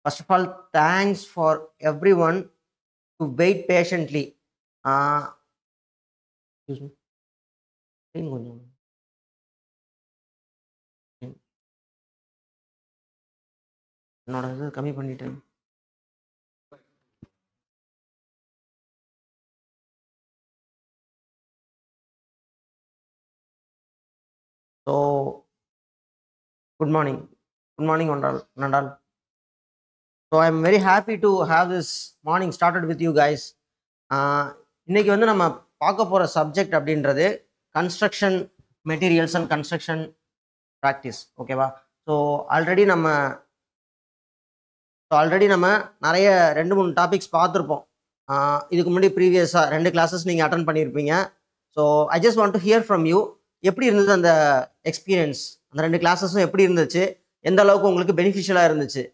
First of all, thanks for everyone to wait patiently. Excuse me. என்னோட இது கம்மி பண்ணிட்டேன். So, good morning. Good morning, Nandal. So, I'm very happy to have this morning started with you guys. இன்னைக்கு வந்து நம்ம பார்க்க போகிற subject அப்படின்றது construction materials and construction practice. ஓகேவா? ஸோ ஆல்ரெடி நம்ம நிறைய 2-3 டாபிக்ஸ் பார்த்துருப்போம். இதுக்கு முன்னாடி ப்ரீவியஸாக 2 கிளாஸஸ் நீங்கள் அட்டன் பண்ணியிருப்பீங்க. So I just want to hear from you. எப்படி இருந்தது அந்த எக்ஸ்பீரியன்ஸ்? அந்த 2 கிளாஸஸும் எப்படி இருந்துச்சு? எந்த அளவுக்கு உங்களுக்கு பெனிஃபிஷியலாக இருந்துச்சு?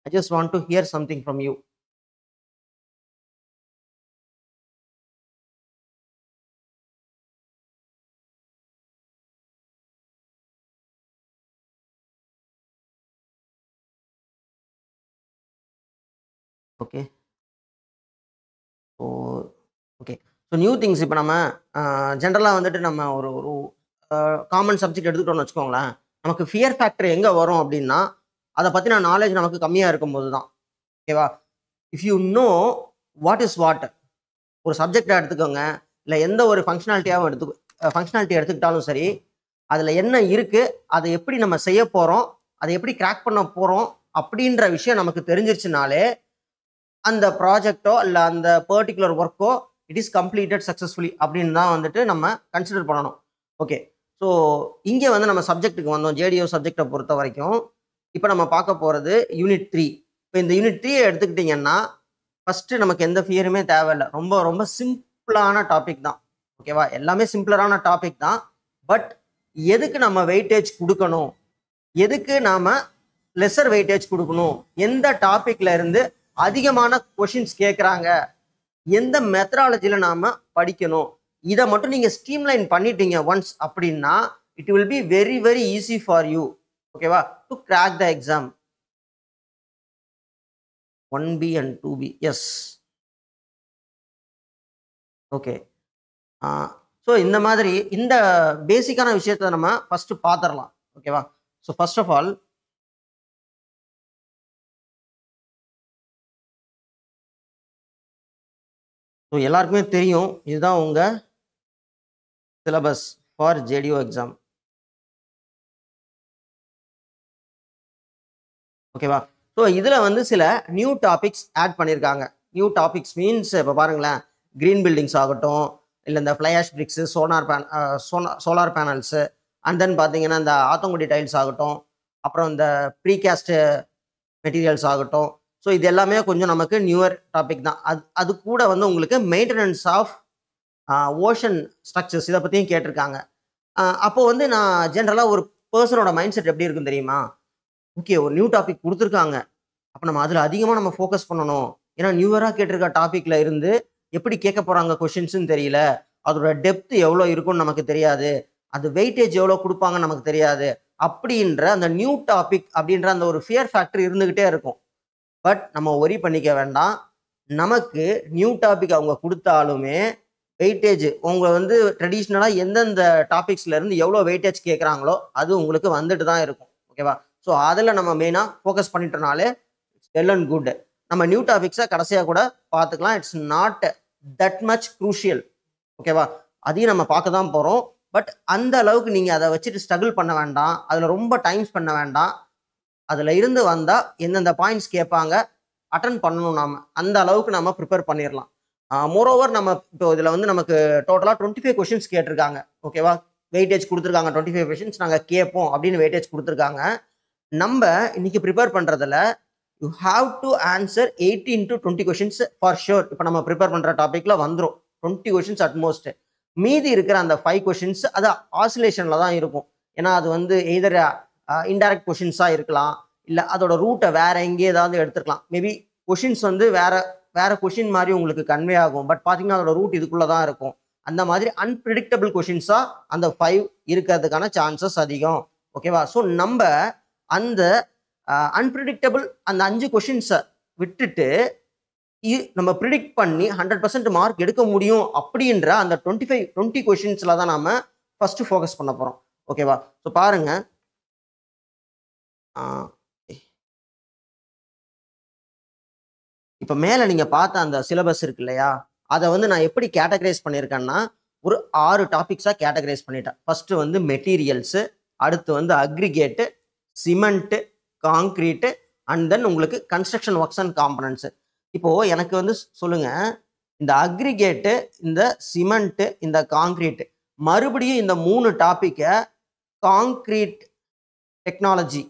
I just want to hear something from you. Okay okay so new things இப்போ நம்ம ஜென்ரலாக வந்துட்டு நம்ம ஒரு காமன் சப்ஜெக்ட் எடுத்துக்கிட்டோம்னு வச்சுக்கோங்களேன். நமக்கு ஃபியர் ஃபேக்டர் எங்கே வரும் அப்படின்னா அதை பற்றின நாலேஜ் நமக்கு கம்மியாக இருக்கும்போது தான். ஓகேவா? If you know what is what, ஒரு சப்ஜெக்டை எடுத்துக்கோங்க, இல்லை எந்த ஒரு ஃபங்க்ஷனாலிட்டி எடுத்துக்கிட்டாலும் சரி, அதில் என்ன இருக்குது, அதை எப்படி நம்ம செய்ய போகிறோம், அதை எப்படி கிராக் பண்ண போகிறோம் அப்படின்ற விஷயம் நமக்கு தெரிஞ்சிருச்சுனாலே அந்த ப்ராஜெக்டோ இல்லை அந்த பர்டிகுலர் ஒர்க்கோ இட் இஸ் கம்ப்ளீட்டட் சக்ஸஸ்ஃபுல்லி அப்படின்னு தான் வந்துட்டு நம்ம கன்சிடர் பண்ணணும். ஓகே, ஸோ இங்கே வந்து நம்ம சப்ஜெக்ட்டுக்கு வந்தோம். ஜேடிஓ சப்ஜெக்டை பொறுத்த வரைக்கும் இப்போ நம்ம பார்க்க போகிறது யூனிட் 3. இப்போ இந்த யூனிட் 3 எடுத்துக்கிட்டிங்கன்னா ஃபஸ்ட்டு நமக்கு எந்த ஃபியருமே தேவையில்லை. ரொம்ப ரொம்ப சிம்பிளான டாபிக் தான். ஓகேவா? எல்லாமே சிம்பிளரான டாபிக் தான். பட் எதுக்கு நம்ம வெயிட்டேஜ் கொடுக்கணும், எதுக்கு நாம் லெஸர் வெயிட்டேஜ் கொடுக்கணும், எந்த டாப்பிக்கில் இருந்து அதிகமான கொஷின்ஸ் கேட்குறாங்க, எந்த மெத்தடாலஜியில் நாம் படிக்கணும், இதை மட்டும் நீங்கள் ஸ்ட்ரீம்லைன் பண்ணிட்டீங்க ஒன்ஸ் அப்படின்னா it will be very very easy for you. ஓகேவா? To crack the exam 1B and 2B. Yes, okay. So இந்த மாதிரி இந்த பேசிக்கான விஷயத்தை நம்ம ஃபஸ்ட்டு பார்த்துடலாம். ஓகேவா? So first of all so எல்லாருக்குமே தெரியும், இதுதான் உங்கள் சிலபஸ் ஃபார் ஜேடிஓ எக்ஸாம். ஓகேவா? ஸோ இதில் வந்து சில நியூ டாபிக்ஸ் ஆட் பண்ணியிருக்காங்க. நியூ டாபிக்ஸ் மீன்ஸ் இப்போ பாருங்களேன், க்ரீன் பில்டிங்ஸ் ஆகட்டும், இல்லை இந்த fly ash bricks, solar panels, and then பார்த்தீங்கன்னா இந்த ஆத்தங்குடி டைல்ஸ் ஆகட்டும், அப்புறம் இந்த ப்ரீகாஸ்ட் மெட்டீரியல்ஸ் ஆகட்டும். ஸோ இது எல்லாமே கொஞ்சம் நமக்கு நியூவர் டாபிக் தான். அது கூட வந்து உங்களுக்கு மெயின்டெனன்ஸ் ஆஃப் ஓஷன் ஸ்ட்ரக்சர்ஸ் இதை பற்றியும் கேட்டிருக்காங்க. அப்போது வந்து நான் ஜென்ரலாக ஒரு பர்சனோட மைண்ட் செட் எப்படி இருக்குன்னு தெரியுமா? ஓகே, ஒரு நியூ டாபிக் கொடுத்துருக்காங்க, அப்போ நம்ம அதில் அதிகமாக நம்ம ஃபோக்கஸ் பண்ணணும். ஏன்னா நியூவராக கேட்டிருக்க டாப்பிக்கில் இருந்து எப்படி கேட்க போகிறாங்க கொஷின்ஸுன்னு தெரியல, அதோட டெப்த் எவ்வளோ இருக்குன்னு நமக்கு தெரியாது, அது வெயிட்டேஜ் எவ்வளோ கொடுப்பாங்கன்னு நமக்கு தெரியாது. அப்படின்ற அந்த நியூ டாபிக் அப்படின்ற அந்த ஒரு ஃபியர் ஃபேக்டர் இருந்துக்கிட்டே இருக்கும். பட் நம்ம ஒரி பண்ணிக்க வேண்டாம். நமக்கு நியூ டாபிக் அவங்க கொடுத்தாலுமே வெயிட்டேஜ் உங்களை வந்து ட்ரெடிஷ்னலாக எந்தெந்த டாபிக்ஸ்லேருந்து எவ்வளோ வெயிட்டேஜ் கேட்குறாங்களோ அது உங்களுக்கு வந்துட்டு தான் இருக்கும். ஓகேவா? ஸோ அதில் நம்ம மெயினாக ஃபோக்கஸ் பண்ணிட்டோனாலே இட்ஸ் வெல் அண்ட் குட். நம்ம நியூ டாபிக்ஸை கடைசியாக கூட பார்த்துக்கலாம். It's not that much crucial. ஓகேவா? அதையும் நம்ம பார்க்க தான் போகிறோம். பட் அந்த அளவுக்கு நீங்கள் அதை வச்சுட்டு ஸ்ட்ரகிள் பண்ண வேண்டாம், அதில் ரொம்ப டைம்ஸ் பண்ண வேண்டாம். அதில் இருந்து வந்தால் எந்தெந்த பாயிண்ட்ஸ் கேட்பாங்க அட்டன் பண்ணணும், நாம் அந்த அளவுக்கு நம்ம ப்ரிப்பேர் பண்ணிடலாம். மோரோவர் நம்ம இப்போ இதில் வந்து நமக்கு டோட்டலாக 25 கொஷின்ஸ் கேட்டிருக்காங்க. ஓகேவா? வெயிட்டேஜ் கொடுத்துருக்காங்க. 25 கொஷின்ஸ் நாங்கள் கேட்போம் அப்படின்னு வெயிட்டேஜ் கொடுத்துருக்காங்க. நம்ம இன்னைக்கு ப்ரிப்பேர் பண்ணுறதுல you have to answer 18 to 20 questions for sure. இப்போ நம்ம ப்ரிப்பேர் பண்ணுற டாப்பிக்கில் வந்துடும் 20 கொஷின்ஸ் அட்மோஸ்ட். மீதி இருக்கிற அந்த 5 கொஷின்ஸ் அது ஆசிலேஷனில் தான் இருக்கும். ஏன்னா அது வந்து எய்தர் இன்டைரக்ட் கொஷின்ஸாக இருக்கலாம், இல்லை அதோட ரூட்டை வேற எங்கேயே ஏதாவது எடுத்துக்கலாம். மேபி கொஷின்ஸ் வந்து வேற கொஷின் மாதிரி உங்களுக்கு கன்வே ஆகும். பட் பார்த்தீங்கன்னா அதோட ரூட் இதுக்குள்ளே தான் இருக்கும். அந்த மாதிரி அன்பிரிடிக்டபிள் கொஷின்ஸாக அந்த 5 இருக்கிறதுக்கான சான்சஸ் அதிகம். ஓகேவா? ஸோ நம்ம அந்த அன்பிரிடிக்டபிள் அந்த 5 கொஷின்ஸை விட்டுட்டு நம்ம ப்ரிடிக்ட் பண்ணி 100% மார்க் எடுக்க முடியும் அப்படின்ற அந்த 20 கொஷின்ஸ்ல தான் நாம ஃபர்ஸ்ட் ஃபோக்கஸ் பண்ண போறோம். ஓகேவா? ஸோ பாருங்க, இப்போ மேலே நீங்க பார்த்த அந்த சிலபஸ் இருக்கு இல்லையா, அதை வந்து நான் எப்படி கேட்டகரைஸ் பண்ணியிருக்கேன்னா ஒரு 6 டாபிக்ஸாக கேட்டகரைஸ் பண்ணிட்டேன். ஃபர்ஸ்ட் வந்து மெட்டீரியல்ஸு, அடுத்து வந்து aggregate, cement, concrete, and then உங்களுக்கு கன்ஸ்ட்ரக்ஷன் ஒர்க்ஸ் அண்ட் காம்பனன்ட்ஸு. இப்போ எனக்கு வந்து சொல்லுங்க, இந்த அக்ரிகேட்டு, இந்த சிமெண்ட்டு, இந்த காங்க்ரீட்டு, மறுபடியும் இந்த 3 டாப்பிக்கை காங்க்ரீட் டெக்னாலஜி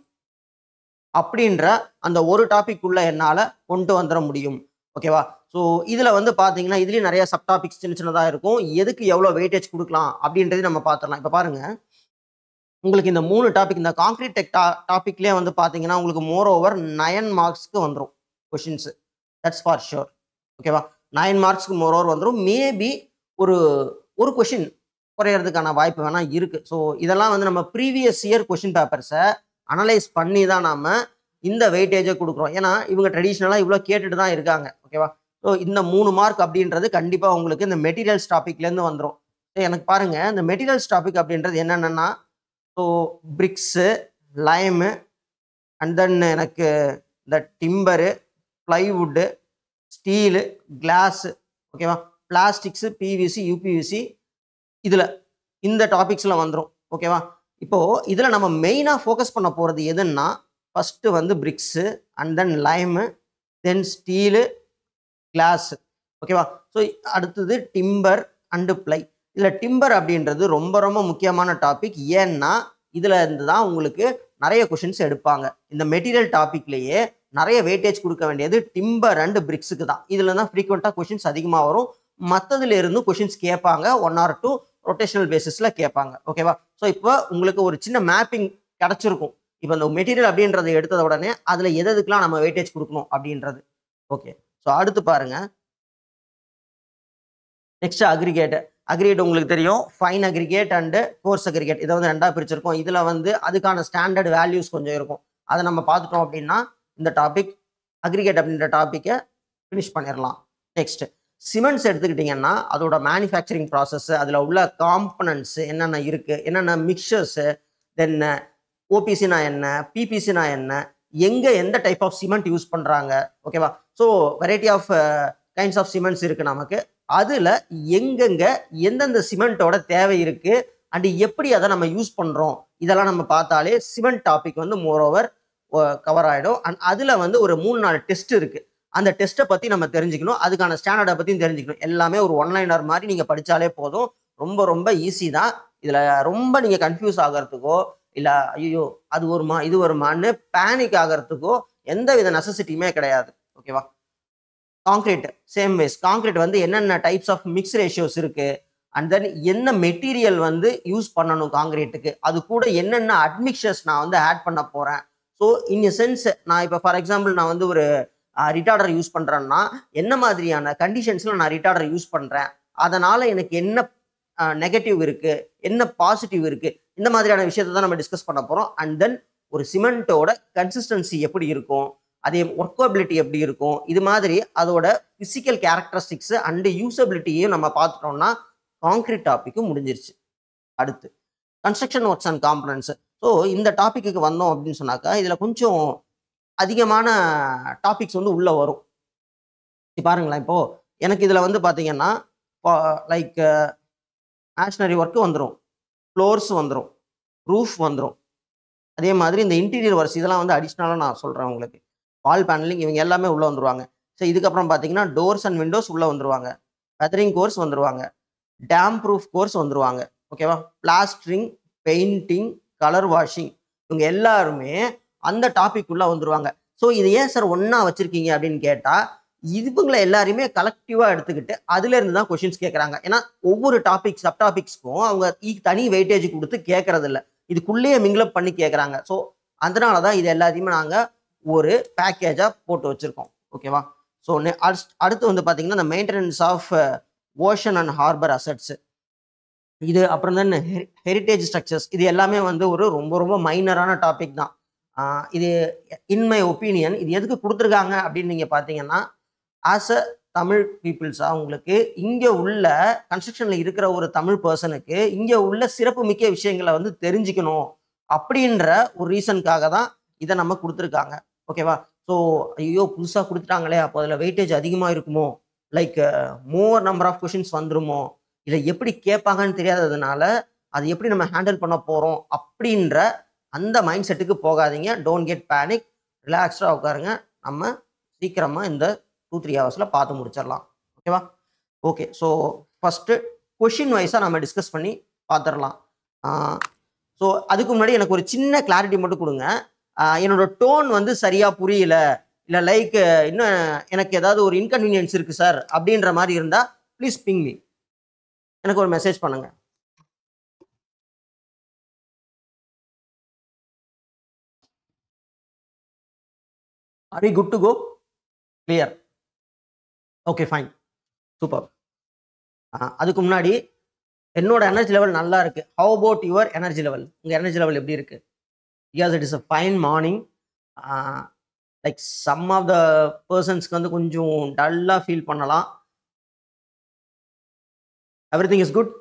அப்படின்ற அந்த ஒரு டாபிக் உள்ள என்னால் கொண்டு வந்துட முடியும். ஓகேவா? ஸோ இதில் வந்து பார்த்தீங்கன்னா இதுலேயும் நிறைய சப் டாபிக்ஸ் சின்ன சின்னதாக இருக்கும். எதுக்கு எவ்வளோ வெயிட்டேஜ் கொடுக்கலாம் அப்படின்றது நம்ம பார்த்துடலாம். இப்போ பாருங்க, உங்களுக்கு இந்த 3 டாபிக், இந்த காங்க்ரீட் டெக் டாபிக்லேயே வந்து பார்த்தீங்கன்னா உங்களுக்கு மோர் ஓவர் 9 மார்க்ஸ்க்கு வந்துடும் கொஷின்ஸு. That's for sure. ஓகேவா? 9 மார்க்ஸ்க்கு மோர் ஓவர் வந்துடும். மேபி ஒரு கொஷின் குறையிறதுக்கான வாய்ப்பு வேணால் இருக்குது. ஸோ இதெல்லாம் வந்து நம்ம ப்ரீவியஸ் இயர் கொஷின் பேப்பர்ஸை அனலைஸ் பண்ணி தான் நாம் இந்த வெயிட்டேஜை கொடுக்குறோம். ஏன்னா இவங்க ட்ரெடிஷ்னலாக இவ்வளோ கேட்டுட்டு தான் இருக்காங்க. ஓகேவா? ஸோ இந்த 3 மார்க் அப்படின்றது கண்டிப்பாக உங்களுக்கு இந்த மெட்டீரியல்ஸ் டாபிக்லேருந்து வந்துடும். எனக்கு பாருங்கள், இந்த மெட்டீரியல்ஸ் டாபிக் அப்படின்றது என்னென்னா, so bricks, lime, and then எனக்கு இந்த டிம்பரு, ப்ளைவுட்டு, ஸ்டீலு, கிளாஸு, ஓகேவா, பிளாஸ்டிக்ஸு, பிவிசி, யூபிவிசி, இதில் இந்த டாபிக்ஸில் வந்துடும். ஓகேவா? இப்போது இதில் நம்ம மெயினாக ஃபோக்கஸ் பண்ண போகிறது எதுன்னா, ஃபஸ்ட்டு வந்து bricks, and then lime, then steel, class. ஓகேவா? ஸோ அடுத்தது டிம்பர் அண்டு ப்ளை. இதில் டிம்பர் அப்படின்றது ரொம்ப ரொம்ப முக்கியமான டாபிக். ஏன்னா இதில் இருந்து தான் உங்களுக்கு நிறைய கொஷின்ஸ் எடுப்பாங்க. இந்த மெட்டீரியல் டாபிக்லேயே நிறைய வெயிட்டேஜ் கொடுக்க வேண்டியது டிம்பர் அண்டு பிரிக்ஸுக்கு தான். இதில் தான் ஃப்ரீக்வெண்ட்டாக கொஷின்ஸ் அதிகமாக வரும். மற்றதுல இருந்து கொஷின்ஸ் கேட்பாங்க, 1 or 2 ரொட்டேஷனல் பேசிஸில் கேட்பாங்க. ஓகேவா? ஸோ இப்போ உங்களுக்கு ஒரு சின்ன மேப்பிங் கிடச்சிருக்கும். இப்போ இந்த மெட்டீரியல் அப்படின்றத எடுத்தத உடனே அதில் எதுக்கெல்லாம் நம்ம வெயிட்டேஜ் கொடுக்கணும் அப்படின்றது. ஓகே, ஸோ அடுத்து பாருங்க, நெக்ஸ்ட் அக்ரிகேட். அக்ரிகேட் உங்களுக்கு தெரியும், fine aggregate and course aggregate. இதை வந்து 2ஆக பிரிச்சிருக்கோம். இதில் வந்து அதுக்கான ஸ்டாண்டர்ட் வேல்யூஸ் கொஞ்சம் இருக்கும். அதை நம்ம பார்த்துட்டோம் அப்படின்னா இந்த டாபிக் அக்ரிகேட் அப்படின்ற டாப்பிக்கை ஃபினிஷ் பண்ணிடலாம். நெக்ஸ்ட் சிமெண்ட்ஸ் எடுத்துக்கிட்டிங்கன்னா அதோட மேனுஃபேக்சரிங் ப்ராசஸ், அதில் உள்ள காம்பனன்ட்ஸு என்னென்ன இருக்குது, என்னென்ன மிக்சர்ஸு, தென் ஓபிசினா என்ன, பிபிசினா என்ன, எங்கே எந்த டைப் ஆஃப் சிமெண்ட் யூஸ் பண்ணுறாங்க. ஓகேவா? So variety of kinds of cements இருக்குது நமக்கு. அதில் எங்கெங்கே எந்தெந்த சிமெண்ட்டோட தேவை இருக்குது அண்டு எப்படி அதை நம்ம யூஸ் பண்ணுறோம், இதெல்லாம் நம்ம பார்த்தாலே சிமெண்ட் டாபிக் வந்து மோரோவர் கவர் ஆகிடும். அண்ட் அதில் வந்து ஒரு 3-4 டெஸ்ட் இருக்குது. அந்த டெஸ்ட்டை பற்றி நம்ம தெரிஞ்சுக்கணும், அதுக்கான ஸ்டாண்டர்டை பற்றியும் தெரிஞ்சுக்கணும். எல்லாமே ஒரு ஒன்லைனர் மாதிரி நீங்கள் படித்தாலே போதும். ரொம்ப ரொம்ப ஈஸி தான். இதில் ரொம்ப நீங்கள் கன்ஃபியூஸ் ஆகிறதுக்கோ இல்லை ஐயோ அது வருமா இது வருமானு பேனிக் ஆகிறதுக்கோ எந்த வித நெசசிட்டியுமே கிடையாது. ஓகேவா? Concrete same ways. காங்க்ரீட் வந்து என்னென்ன டைப்ஸ் ஆஃப் மிக்ஸ் ரேஷியோஸ் இருக்குது, அண்ட் தென் என்ன மெட்டீரியல் வந்து யூஸ் பண்ணணும் காங்க்ரீட்டுக்கு, அது கூட என்னென்ன அட்மிக்சர்ஸ் நான் வந்து ஆட் பண்ண போகிறேன். ஸோ இன் எ சென்ஸ் நான் இப்போ ஃபார் எக்ஸாம்பிள் நான் வந்து ஒரு ரிட்டார்டர் யூஸ் பண்ணுறேன்னா என்ன மாதிரியான கண்டிஷன்ஸில் நான் ரிட்டார்டர் யூஸ் பண்ணுறேன், அதனால் எனக்கு என்ன நெகட்டிவ் இருக்குது, என்ன பாசிட்டிவ் இருக்குது, இந்த மாதிரியான விஷயத்தை தான் நம்ம டிஸ்கஸ் பண்ண போகிறோம். அண்ட் தென் ஒரு சிமெண்ட்டோட கன்சிஸ்டன்சி எப்படி இருக்கும், அதே ஒர்க்கபிலிட்டி எப்படி இருக்கும், இது மாதிரி அதோட ஃபிசிக்கல் கேரக்டரிஸ்டிக்ஸு அண்டு யூசபிலிட்டியையும் நம்ம பார்த்துட்டோம்னா காங்க்ரீட் டாப்பிக்கும் முடிஞ்சிருச்சு. அடுத்து construction works and components. So இந்த டாப்பிக்கு வந்தோம் அப்படின்னு சொன்னாக்கா இதில் கொஞ்சம் அதிகமான டாபிக்ஸ் வந்து உள்ளே வரும். பாருங்களேன், இப்போது எனக்கு இதில் வந்து பார்த்தீங்கன்னா லைக் மேஷனரி ஒர்க்கு வந்துடும், ஃப்ளோர்ஸ் வந்துடும், ரூஃப் வந்துடும். அதே மாதிரி இந்த இன்டீரியர் ஒர்க்ஸ் இதெல்லாம் வந்து அடிஷ்னலாக நான் சொல்கிறேன் உங்களுக்கு. வால் பேனலிங் இவங்க எல்லாமே உள்ளே வந்துருவாங்க. ஸோ இதுக்கப்புறம் பார்த்தீங்கன்னா டோர்ஸ் அண்ட் விண்டோஸ் உள்ளே வந்துருவாங்க, வெதரிங் கோர்ஸ் வந்துருவாங்க, டேம் ப்ரூஃப் கோர்ஸ் வந்துருவாங்க. ஓகேவா? பிளாஸ்டரிங், பெயிண்டிங், கலர் வாஷிங், இவங்க எல்லாருமே அந்த டாபிக் உள்ள வந்துருவாங்க. ஸோ இது ஏன் சார் ஒன்றா வச்சுருக்கீங்க அப்படின்னு கேட்டால் இவங்களை எல்லாரையுமே கலெக்டிவாக எடுத்துக்கிட்டு அதுலேருந்து தான் கொஷின்ஸ் கேட்குறாங்க. ஏன்னா ஒவ்வொரு டாபிக் சப் டாபிக்ஸ்க்கும் அவங்க தனி வெயிட்டேஜ் கொடுத்து கேட்கறது இல்லை, இதுக்குள்ளேயே மிங்கிளப் பண்ணி கேட்குறாங்க. ஸோ அதனால தான் இது எல்லாத்தையுமே நாங்கள் ஒரு பேக்கேஜாக போட்டு வச்சுருக்கோம். ஓகேவா? ஸோ அடுத்து வந்து பார்த்தீங்கன்னா இந்த maintenance of ocean and harbour assets, இது அப்புறம் தான் ஹெரிட்டேஜ் ஸ்ட்ரக்சர்ஸ், இது எல்லாமே வந்து ஒரு ரொம்ப ரொம்ப மைனரான டாபிக் தான். இது இன் மை ஒப்பீனியன் இது எதுக்கு கொடுத்துருக்காங்க அப்படின்னு நீங்கள் பார்த்தீங்கன்னா, ஆஸ் அ தமிழ் பீப்புள்ஸாக உங்களுக்கு இங்கே உள்ள கன்ஸ்ட்ரக்ஷனில் இருக்கிற ஒரு தமிழ் பர்சனுக்கு இங்கே உள்ள சிறப்பு மிக்க விஷயங்களை வந்து தெரிஞ்சுக்கணும் அப்படின்ற ஒரு ரீசனுக்காக தான் இதை நம்ம கொடுத்துருக்காங்க. ஓகேவா? ஸோ ஐயோ புதுசாக கொடுத்துட்டாங்களே, அப்போ அதில் வெயிட்டேஜ் அதிகமாக இருக்குமோ, like more number of questions வந்துருமோ, இல்லை எப்படி கேட்பாங்கன்னு தெரியாததுனால அது எப்படி நம்ம ஹேண்டில் பண்ண போகிறோம் அப்படின்ற அந்த மைண்ட் செட்டுக்கு போகாதீங்க. டோன்ட் கெட் பேனிக், ரிலாக்ஸ்டாக உட்காருங்க. நம்ம சீக்கிரமாக இந்த 2-3 ஹவர்ஸில் பார்த்து முடிச்சிடலாம். ஓகேவா? ஓகே, ஸோ ஃபஸ்ட்டு கொஷின் வைஸாக நம்ம டிஸ்கஸ் பண்ணி பார்த்துடலாம். ஸோ அதுக்கு முன்னாடி எனக்கு ஒரு சின்ன கிளாரிட்டி மட்டும் கொடுங்க. என்னோட டோன் வந்து சரியாக புரியல, இல்லை லைக் இன்னும் எனக்கு ஏதாவது ஒரு இன்கன்வீனியன்ஸ் இருக்குது சார் அப்படின்ற மாதிரி இருந்தால் ப்ளீஸ் பிங் மீ, எனக்கு ஒரு மெசேஜ் பண்ணுங்கள். Are we good to go? Clear? Okay, fine. Super. அதுக்கு முன்னாடி என்னோட எனர்ஜி லெவல் நல்லா இருக்கு. How about your energy level? உங்க எனர்ஜி லெவல் எப்படி இருக்கு? Yes, it is a fine morning. Like some of the persons வந்து கொஞ்சம் டல்லா ஃபீல் பண்ணலாம். Everything is good?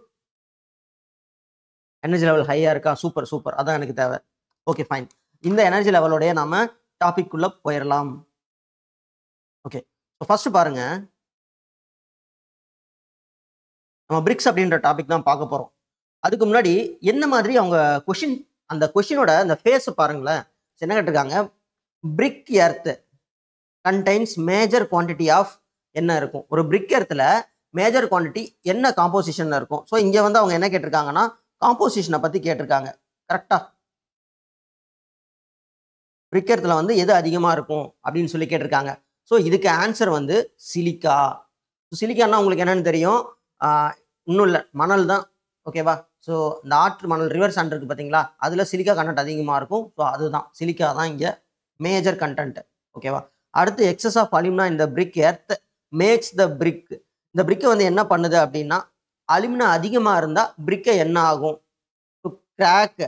Energy level ஹையா இருக்கா? சூப்பர் சூப்பர், அதான் எனக்கு தேவை. Okay fine. இந்த எனர்ஜி லெவலோடைய நாம டாபிக் உள்ள போயிடலாம். ஓகே, ஃபர்ஸ்ட் பாருங்க, நம்ம பிரிக்ஸ் அப்படின்ற டாபிக் தான் பார்க்க போறோம். அதுக்கு முன்னாடி என்ன மாதிரி அவங்க கொஷின், அந்த கொஷினோட அந்த ஃபேஸ் பாருங்களேன். என்ன கேட்டிருக்காங்க, brick earth contains major quantity of என்ன இருக்கும், ஒரு பிரிக் எர்த்தில் மேஜர் குவான்டிட்டி என்ன காம்போசிஷன்ல இருக்கும். ஸோ இங்கே வந்து அவங்க என்ன கேட்டிருக்காங்கன்னா காம்போசிஷனை பற்றி கேட்டிருக்காங்க. கரெக்டா? பிரிக் எர்த்தில் வந்து எது அதிகமாக இருக்கும் அப்படின்னு சொல்லி கேட்டிருக்காங்க. ஸோ இதுக்கு ஆன்சர் வந்து சிலிக்கா. சிலிக்கான்னா உங்களுக்கு என்னன்னு தெரியும், இன்னும் இல்லை, மணல் தான். ஓகேவா? ஸோ இந்த ஆற்று மணல், ரிவர் சாண்ட் இருக்குது பார்த்தீங்களா, அதில் சிலிக்கா கண்டென்ட் அதிகமாக இருக்கும். ஸோ அதுதான் சிலிக்கா தான் இங்கே மேஜர் கண்டென்ட். ஓகேவா? அடுத்து எக்ஸஸ் ஆஃப் அலுமினா இந்த பிரிக் எர்த் மேக்ஸ் த பிரிக். இந்த பிரிக்கை வந்து என்ன பண்ணுது அப்படின்னா, அலுமினா அதிகமாக இருந்தால் பிரிக்கை என்ன ஆகும், கிராக்,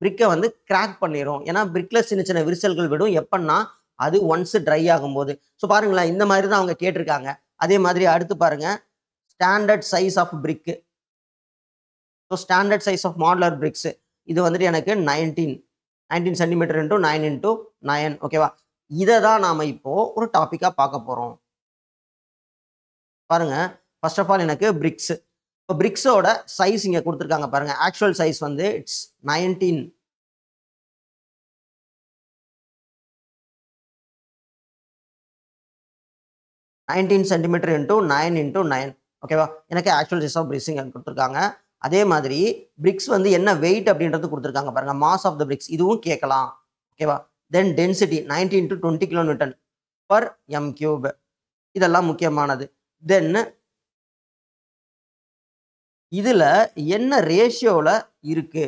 பிரிக்கை வந்து கிராக் பண்ணிடும். ஏன்னா பிரிக்கில் சின்ன சின்ன விரிசல்கள் விடும். எப்பன்னா அது ஒன்ஸ் ட்ரை ஆகும்போது. ஸோ பாருங்களேன், இந்த மாதிரி தான் அவங்க கேட்டிருக்காங்க. அதே மாதிரி அடுத்து பாருங்க, standard size of brick. So standard size of modular bricks இது வந்துட்டு எனக்கு 19 சென்டிமீட்டர் இன்டூ 9 இன்டூ 9. ஓகேவா? இதை தான் நாம இப்போ ஒரு டாப்பிக்காக பார்க்க போறோம். பாருங்க, ஃபர்ஸ்ட் ஆஃப் ஆல் எனக்கு பிரிக்ஸ், இப்போ பிரிக்ஸோட சைஸ் இங்கே கொடுத்துருக்காங்க பாருங்க. ஆக்சுவல் சைஸ் வந்து இட்ஸ் 19 சென்டிமீட்டர் இன்டூ 9 இன்டூ 9. ஓகேவா? எனக்கு ஆக்சுவல் சைஸ் ஆஃப் பிரிக்ஸ் இங்கே கொடுத்துருக்காங்க. அதே மாதிரி பிரிக்ஸ் வந்து என்ன வெயிட் அப்படின்றது கொடுத்துருக்காங்க பாருங்க, மாஸ் ஆஃப் த பிரிக்ஸ், இதுவும் கேட்கலாம். ஓகேவா? Then density 19 to 20 kilometre per m cube, இதெல்லாம் முக்கியமானது. தென் இதுல என்ன ரேஷியோல இருக்கு,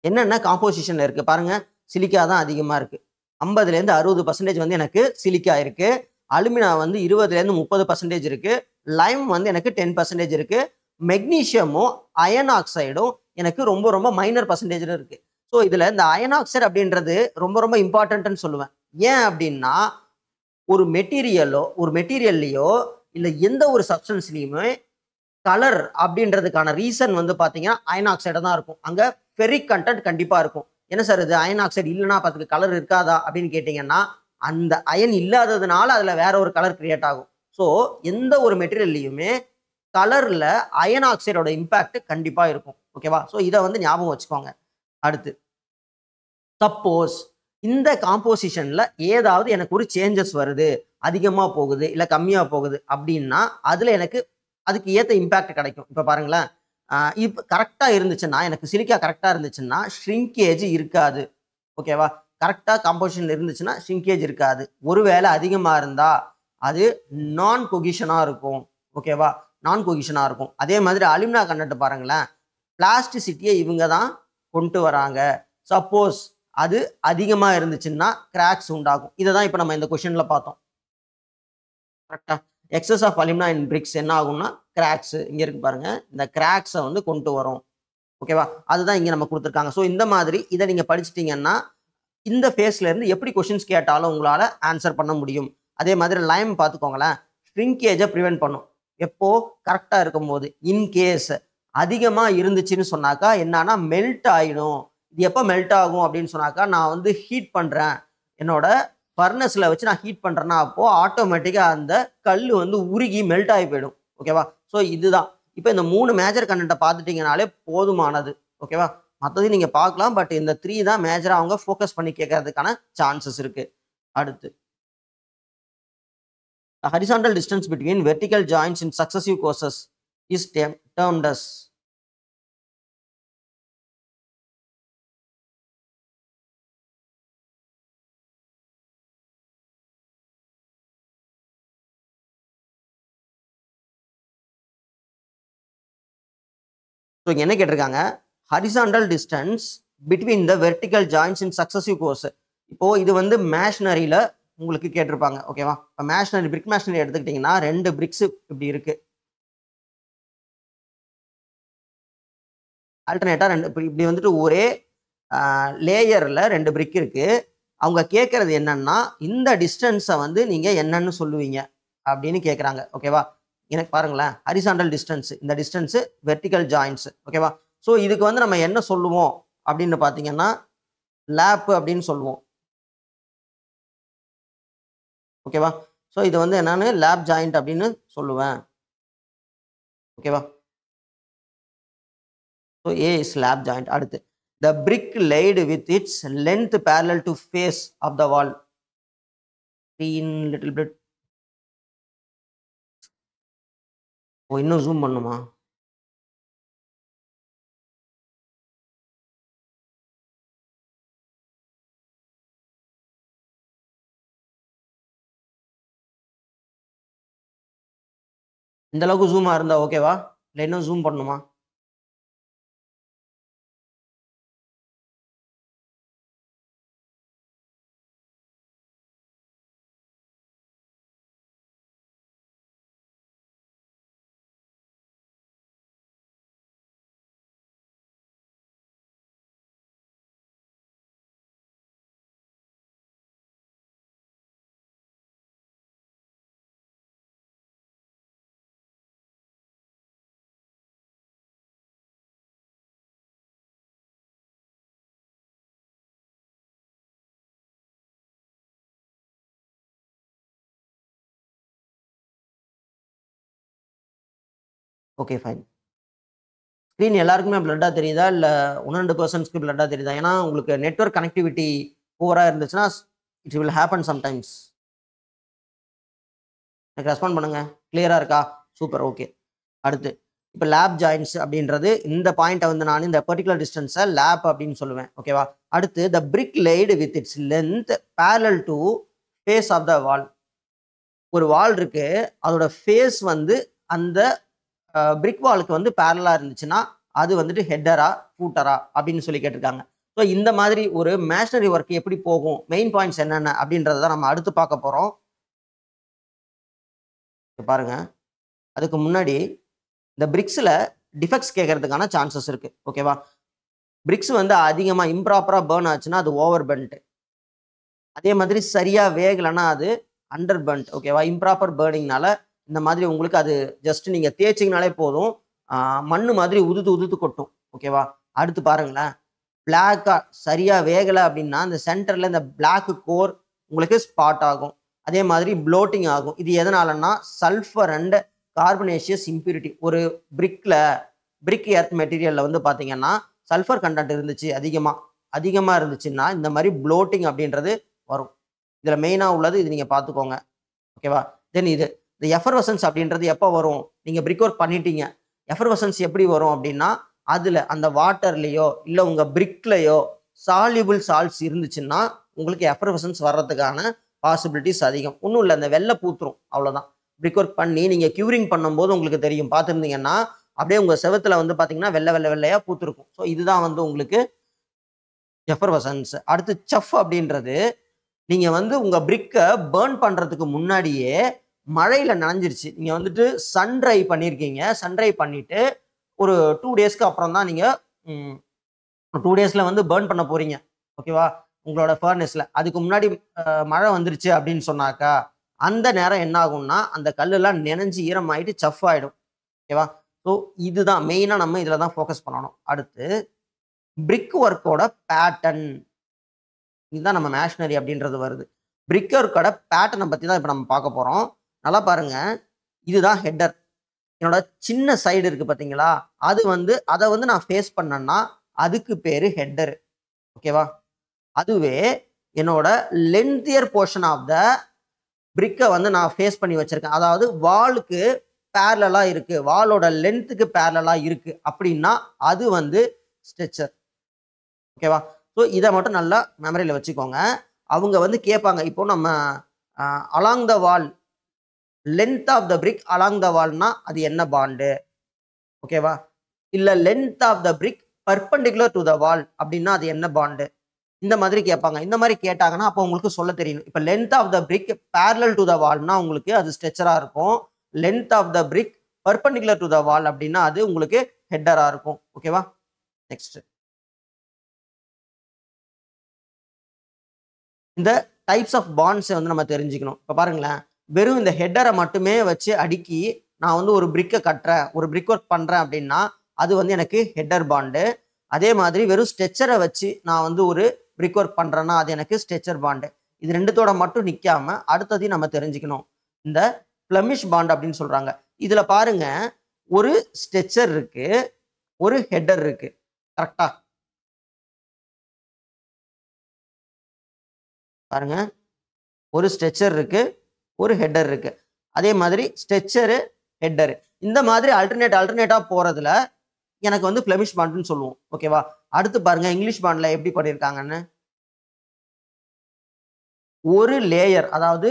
என்னென்ன காம்போசிஷன்ல இருக்கு பாருங்க. சிலிக்கா தான் அதிகமா இருக்கு, 50% 60% வந்து எனக்கு சிலிக்கா இருக்கு. அலுமினா வந்து 20% 30% இருக்கு. லைம் வந்து எனக்கு 10% இருக்கு. மெக்னீஷியமும் அயன் ஆக்சைடும் எனக்கு ரொம்ப ரொம்ப மைனர் பர்சன்டேஜ் இருக்கு. ஸோ இதுல இந்த அயன் ஆக்சைடு அப்படின்றது ரொம்ப ரொம்ப இம்பார்ட்டன்ட்னு சொல்லுவேன். ஏன் அப்படின்னா, ஒரு மெட்டீரியல்லையோ இல்லை எந்த ஒரு சப்ஸ்டன்ஸ்லையுமே கலர் அப்படின்றதுக்கான ரீசன் வந்து பார்த்தீங்கன்னா அயன் ஆக்சைடு தான் இருக்கும். அங்கே ஃபெரிக் கண்டென்ட் கண்டிப்பாக இருக்கும். என்ன சார் இது அயன் ஆக்சைடு இல்லைன்னா பார்த்துக்கு கலர் இருக்காதா அப்படின்னு கேட்டிங்கன்னா, அந்த அயன் இல்லாததுனால அதில் வேற ஒரு கலர் கிரியேட் ஆகும். ஸோ எந்த ஒரு மெட்டீரியல்லையுமே கலரில் அயன் ஆக்சைடோட இம்பேக்ட் கண்டிப்பாக இருக்கும். ஓகேவா? ஸோ இதை வந்து ஞாபகம் வச்சுக்கோங்க. அடுத்து, சப்போஸ் இந்த காம்போசிஷன்ல ஏதாவது எனக்கு ஒரு சேஞ்சஸ் வருது, அதிகமாக போகுது இல்லை கம்மியாக போகுது அப்படின்னா அதில் எனக்கு அதுக்கு ஏற்ற இம்பேக்ட் கிடைக்கும். இப்போ பாருங்களேன், இப்போ கரெக்டாக இருந்துச்சுன்னா, எனக்கு சிலிக்கா கரெக்டாக இருந்துச்சுன்னா ஷ்ரிங்கேஜ் இருக்காது. ஓகேவா? கரெக்டாக காம்போசிஷன் இருந்துச்சுன்னா ஷ்ரிங்கேஜ் இருக்காது. ஒருவேளை அதிகமாக இருந்தால் அது நான் கொகிஷனாக இருக்கும். ஓகேவா? நான் கொகிஷனாக இருக்கும். அதே மாதிரி அலுமினா கண்டென்ட் பாருங்களேன், பிளாஸ்டிசிட்டியை இவங்க தான் கொண்டு வராங்க. சப்போஸ் அது அதிகமாக இருந்துச்சுன்னா கிராக்ஸ் உண்டாகும். இதை தான் இப்போ நம்ம இந்த கொஷனில் பார்த்தோம். கரெக்டா? Excess of alumina in bricks என்ன ஆகும்னா கிராக்ஸ், இங்கே இருக்கு பாருங்க, இந்த கிராக்ஸை வந்து கொண்டு வரும். ஓகேவா, அதுதான் இங்கே நம்ம கொடுத்துருக்காங்க. ஸோ இந்த மாதிரி இதை நீங்கள் படிச்சிட்டிங்கன்னா இந்த ஃபேஸ்ல இருந்து எப்படி கொஷின்ஸ் கேட்டாலும் உங்களால் ஆன்சர் பண்ண முடியும். அதே மாதிரி லைம் பார்த்துக்கோங்களேன், ஷ்ரிங்கேஜை ப்ரிவென்ட் பண்ணும். எப்போ கரெக்டாக இருக்கும்போது. இன்கேஸ் அதிகமாக இருந்துச்சுன்னு சொன்னாக்கா என்னன்னா மெல்ட் ஆகிடும். இது எப்போ மெல்ட் ஆகும் அப்படின்னு சொன்னாக்கா, நான் வந்து ஹீட் பண்ணுறேன், என்னோட ஃபர்னஸில் வச்சு நான் ஹீட் பண்ணுறேன்னா அப்போது ஆட்டோமேட்டிக்காக அந்த கல் வந்து உருகி மெல்ட் ஆகி போயிடும். ஓகேவா, ஸோ இதுதான். இப்போ இந்த 3 மேஜர் கண்டென்ட்டை பார்த்துட்டிங்கனாலே போதுமானது. ஓகேவா, மற்றதையும் நீங்கள் பார்க்கலாம், பட் இந்த 3 தான் மேஜராக அவங்க ஃபோக்கஸ் பண்ணி கேட்கறதுக்கான சான்சஸ் இருக்குது. அடுத்து horizontal distance between vertical joints in successive courses is termed as. So என்ன கேட்டிருக்காங்க, horizontal distance between the vertical joints in successive course. இப்போ இது வந்து மேஷனரியில் உங்களுக்கு கேட்டிருப்பாங்க. ஓகேவா, இப்போ மேஷனரி பிரிக் மேஷனரி எடுத்துக்கிட்டிங்கன்னா 2 பிரிக்ஸ் இப்படி இருக்கு, ஆல்டர்னேட்டாக 2 இப்படி வந்துட்டு ஒரே லேயரில் 2 பிரிக் இருக்கு. அவங்க கேட்கறது என்னன்னா இந்த டிஸ்டன்ஸை வந்து நீங்கள் என்னன்னு சொல்லுவீங்க அப்படின்னு கேட்குறாங்க. ஓகேவா, எனக்கு பாருங்களேன், ஹரிசாண்டல் டிஸ்டன்ஸ், இந்த டிஸ்டன்ஸு வெர்டிக்கல் ஜாயின்ட்ஸ். ஓகேவா, ஸோ இதுக்கு வந்து நம்ம என்ன சொல்லுவோம் அப்படின்னு பார்த்தீங்கன்னா லேப் அப்படின்னு சொல்லுவோம். ஓகேவா, ஸோ இது வந்து என்னன்னு லேப் ஜாயிண்ட் அப்படின்னு சொல்லுவேன். ஓகேவா, so A is lab joint. அடுத்து the brick laid with its length parallel to face of the wall. In little bit. ஓ இன்னும் ஜூம் பண்ணுமா? இந்த அளவுக்கு ஜூமா இருந்தா ஓகேவா, இல்லை இன்னும் ஜூம் பண்ணுமா? Okay fine. ஸ்க்ரீன் எல்லாருக்குமே பிளட்டாக தெரியுதா, இல்லை 1-2% பிளட்டாக தெரியுதா? ஏன்னா உங்களுக்கு நெட்வொர்க் கனெக்டிவிட்டி புவராக இருந்துச்சுன்னா இட் வில் ஹேப்பன் சம்டைம்ஸ். எனக்கு ரெஸ்பாண்ட் பண்ணுங்க, கிளியராக இருக்கா? Super, okay. அடுத்து இப்போ லேப் ஜாயின்ட்ஸ் அப்படின்றது இந்த பாயிண்ட்டை வந்து நான் இந்த பர்டிகுலர் டிஸ்டன்ஸை லேப் அப்படின்னு சொல்லுவேன். ஓகேவா, அடுத்து the brick laid with its length parallel to face of the wall. ஒரு வால் இருக்கு, அதோட ஃபேஸ் வந்து அந்த பிரிக் வாலுக்கு வந்து பேரலா இருந்துச்சுன்னா அது வந்துட்டு ஹெட்டரா ஃபூட்டரா அப்படின்னு சொல்லி கேட்டிருக்காங்க. ஸோ இந்த மாதிரி ஒரு மேஷனரி ஒர்க் எப்படி போகும், மெயின் பாயிண்ட்ஸ் என்னென்ன அப்படின்றத நம்ம அடுத்து பார்க்க போகிறோம். பாருங்க, அதுக்கு முன்னாடி இந்த பிரிக்ஸில் டிஃபெக்ட்ஸ் கேட்கறதுக்கான சான்சஸ் இருக்கு. ஓகேவா, பிரிக்ஸ் வந்து அதிகமாக இம்ப்ராப்பராக பேர்ன் ஆச்சுன்னா அது ஓவர் பென்ட். அதே மாதிரி சரியாக வேகலைன்னா அது அண்டர் பென்ட். ஓகேவா, இம்ப்ராப்பர் பேர்னிங்னால இந்த மாதிரி உங்களுக்கு அது ஜஸ்ட் நீங்கள் தேய்ச்சிங்கனாலே போதும், மண்ணு மாதிரி உதுத்து கொட்டும். ஓகேவா, அடுத்து பாருங்களேன், பிளாக்காக சரியாக வேகலை அப்படின்னா இந்த சென்டரில் இந்த பிளாக் கோர் உங்களுக்கு ஸ்பாட் ஆகும். அதே மாதிரி ப்ளோட்டிங் ஆகும். இது எதனாலன்னா சல்ஃபர் அண்ட் கார்பனேஷியஸ் இம்பியூரிட்டி. ஒரு பிரிக் எர்த் மெட்டீரியலில் வந்து பார்த்தீங்கன்னா சல்ஃபர் கண்டென்ட் இருந்துச்சு அதிகமாக இருந்துச்சுன்னா இந்த மாதிரி ப்ளோட்டிங் அப்படின்றது வரும். இதில் மெயினாக உள்ளது இது நீங்கள் பார்த்துக்கோங்க. ஓகேவா, தென் இது இந்த எஃபர்வசன்ஸ் அப்படின்றது எப்போ வரும், நீங்கள் பிரிக் ஒர்க் பண்ணிட்டீங்க, எஃபர்வசன்ஸ் எப்படி வரும் அப்படின்னா அதில் அந்த வாட்டர்லேயோ இல்லை உங்கள் பிரிக்லையோ சால்யூபிள் சால்ட்ஸ் இருந்துச்சுன்னா உங்களுக்கு எஃபர்வசன்ஸ் வர்றதுக்கான பாசிபிலிட்டிஸ் அதிகம். ஒன்றும் இல்லை, அந்த வெள்ளை பூத்துரும், அவ்வளோதான். பிரிக் ஒர்க் பண்ணி நீங்கள் க்யூரிங் பண்ணும்போது உங்களுக்கு தெரியும், பார்த்துருந்தீங்கன்னா அப்படியே உங்கள் செவத்தில் வந்து பார்த்தீங்கன்னா வெள்ளையாக பூத்துருக்கும். ஸோ இதுதான் வந்து உங்களுக்கு எஃபர்வசன்ஸ். அடுத்து செஃப் அப்படின்றது நீங்கள் வந்து உங்கள் பிரிக்கை பேர்ன் பண்ணுறதுக்கு முன்னாடியே மழையில நனைஞ்சிருச்சு, நீங்க வந்துட்டு சன் ட்ரை பண்ணியிருக்கீங்க, சன் ட்ரை பண்ணிட்டு ஒரு 2 டேஸ்க்கு அப்புறம் தான் நீங்க 2 டேஸ்ல வந்து பர்ன் பண்ண போறீங்க. ஓகேவா? உங்களோட ஃபர்னஸ்ல. அதுக்கு முன்னாடி மழை வந்துருச்சு அப்படின்னு சொன்னாக்கா, அந்த நேரம் என்ன ஆகும்னா, அந்த கல்லெல்லாம் நனைஞ்சு ஈரமாயிட்டு சஃப் ஆயிடும். ஓகேவா? ஸோ இதுதான் மெயினா நம்ம இதுல தான் ஃபோக்கஸ் பண்ணணும். அடுத்து பிரிக் ஒர்க்கோட பேட்டர்ன். இதுதான் நம்ம மேஷனரி அப்படின்றது வருது. பிரிக் ஒர்க்கோட பேட்டர்ன பத்தி தான் இப்ப நம்ம பார்க்க போறோம். நல்லா பாருங்க. இதுதான் ஹெட்டர். என்னோட சின்ன சைடு இருக்கு பார்த்தீங்களா? அது வந்து அத வந்து நான் ஃபேஸ் பண்ணேன்னா, அதுக்கு பேரு ஹெட்டர். ஓகேவா? அதுவே என்னோட லென்த்தியர் போர்ஷன் ஆஃப் த பிரிக்க வந்து நான் ஃபேஸ் பண்ணி வச்சிருக்கேன். அதாவது வாலுக்கு பேரலலா இருக்கு. வாலோட லென்த்துக்கு பேரலலா இருக்கு அப்படின்னா, அது வந்து ஸ்ட்ரெச்சர். ஓகேவா? ஸோ இத மட்டும் நல்லா மெமரியில வச்சுக்கோங்க. அவங்க வந்து கேட்பாங்க. இப்போ நம்ம along the wall, length of the brick along the வால்னா அது என்ன பாண்டு? ஓகேவா? இல்ல length of the brick perpendicular to the wall அப்படின்னா அது என்ன பாண்டு? இந்த மாதிரி கேட்பாங்க. இந்த மாதிரி கேட்டாங்கன்னா, அப்போ உங்களுக்கு சொல்ல தெரியணும். இப்ப length of the brick parallel to the வால்னா உங்களுக்கு அது ஸ்ட்ரெச்சரா இருக்கும். Length of the brick perpendicular to the wall அப்படின்னா அது உங்களுக்கு ஹெட்டரா இருக்கும். ஓகேவா? நெக்ஸ்ட். இந்த டைப்ஸ் ஆஃப் பாண்ட்ஸை வந்து நம்ம தெரிஞ்சுக்கணும். இப்ப பாருங்களேன், வெறும் இந்த ஹெட்டரை மட்டுமே வச்சு அடுக்கி நான் வந்து ஒரு பிரிக்கை கட்டுறேன், ஒரு பிரிக் ஒர்க் பண்றேன் அப்படின்னா அது வந்து எனக்கு ஹெட்டர் பாண்டு. அதே மாதிரி வெறும் ஸ்ட்ரெச்சரை வச்சு நான் வந்து ஒரு பிரிக் ஒர்க் பண்றேன்னா அது எனக்கு ஸ்ட்ரெச்சர் பாண்டு. இது ரெண்டுத்தோட மட்டும் நிக்காம அடுத்ததையும் நம்ம தெரிஞ்சுக்கணும். இந்த பிளமிஷ் பாண்ட் அப்படின்னு சொல்றாங்க. இதுல பாருங்க, ஒரு ஸ்ட்ரெச்சர் இருக்கு, ஒரு ஹெட்டர் இருக்கு. கரெக்டா? பாருங்க, ஒரு ஸ்ட்ரெச்சர் இருக்கு, ஒரு ஹெட்டர் இருக்கு. அதே மாதிரி ஸ்ட்ரெச்சரு, ஹெட்டரு இந்த மாதிரி அல்டர்னேட்டா போறதுல எனக்கு வந்து பிளெமிஷ் பாண்ட்னு சொல்லுவோம். ஓகேவா? அடுத்து பாருங்க இங்கிலீஷ் பாண்ட்ல எப்படி பண்ணியிருக்காங்கன்னு. ஒரு லேயர், அதாவது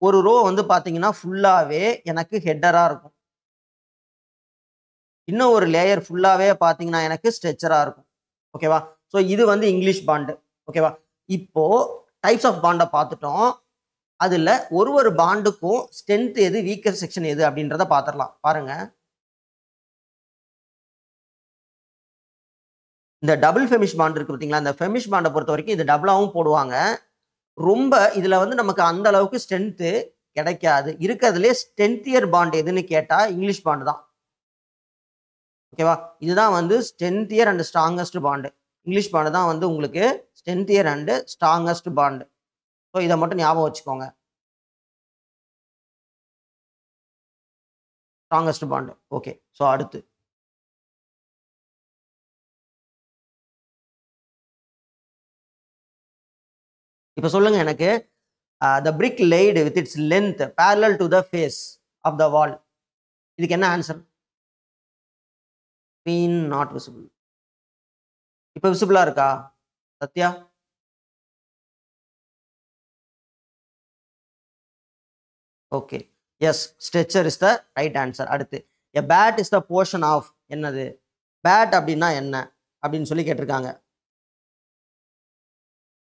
ஒரு ரோ வந்து பாத்தீங்கன்னா ஃபுல்லாவே எனக்கு ஹெட்டரா இருக்கும். இன்னும் ஒரு லேயர் ஃபுல்லாவே பாத்தீங்கன்னா எனக்கு ஸ்ட்ரெச்சரா இருக்கும். ஓகேவா? ஸோ இது வந்து இங்கிலீஷ் பாண்ட். ஓகேவா? இப்போ டைப்ஸ் ஆஃப் பாண்ட பார்த்துட்டோம். அதுல ஒரு பாண்டுக்கும் ஸ்ட்ரென்த் எது, வீக்கர் செக்ஷன் எது அப்படின்றத பார்த்துடலாம். பாருங்க, இந்த டபுள் ஃபெமிஷ் பாண்ட் இருக்கு பார்த்தீங்களா? இந்த ஃபெமிஷ் பாண்ட பொறுத்த வரைக்கும் இது டபுளாவும் போடுவாங்க. ரொம்ப இதுல வந்து நமக்கு அந்த அளவுக்கு ஸ்ட்ரென்த் கிடைக்காது. இருக்கிறதுலே ஸ்ட்ரென்த்தியர் பாண்ட் எதுன்னு கேட்டா இங்கிலீஷ் பாண்ட் தான். ஓகேவா? இதுதான் வந்து strengthier and strongest bond. English bond தான் வந்து உங்களுக்கு strengthier and strongest bond. So இதை மட்டும் ஞாபகம் வச்சுக்கோங்க. Strongest bond. ஓகே. ஸோ அடுத்து இப்ப சொல்லுங்க எனக்கு, the brick laid with its length parallel to the face of the wall. இதுக்கு என்ன ஆன்சர்? screen not visible. இப்ப விசிபிளா இருக்கா Sathya? Okay. Yes, stretcher is the right answer. அடுத்து a bat is the portion of என்னது? பேட் அப்படின்னா என்ன அப்படின்னு சொல்லி கேட்டிருக்காங்க.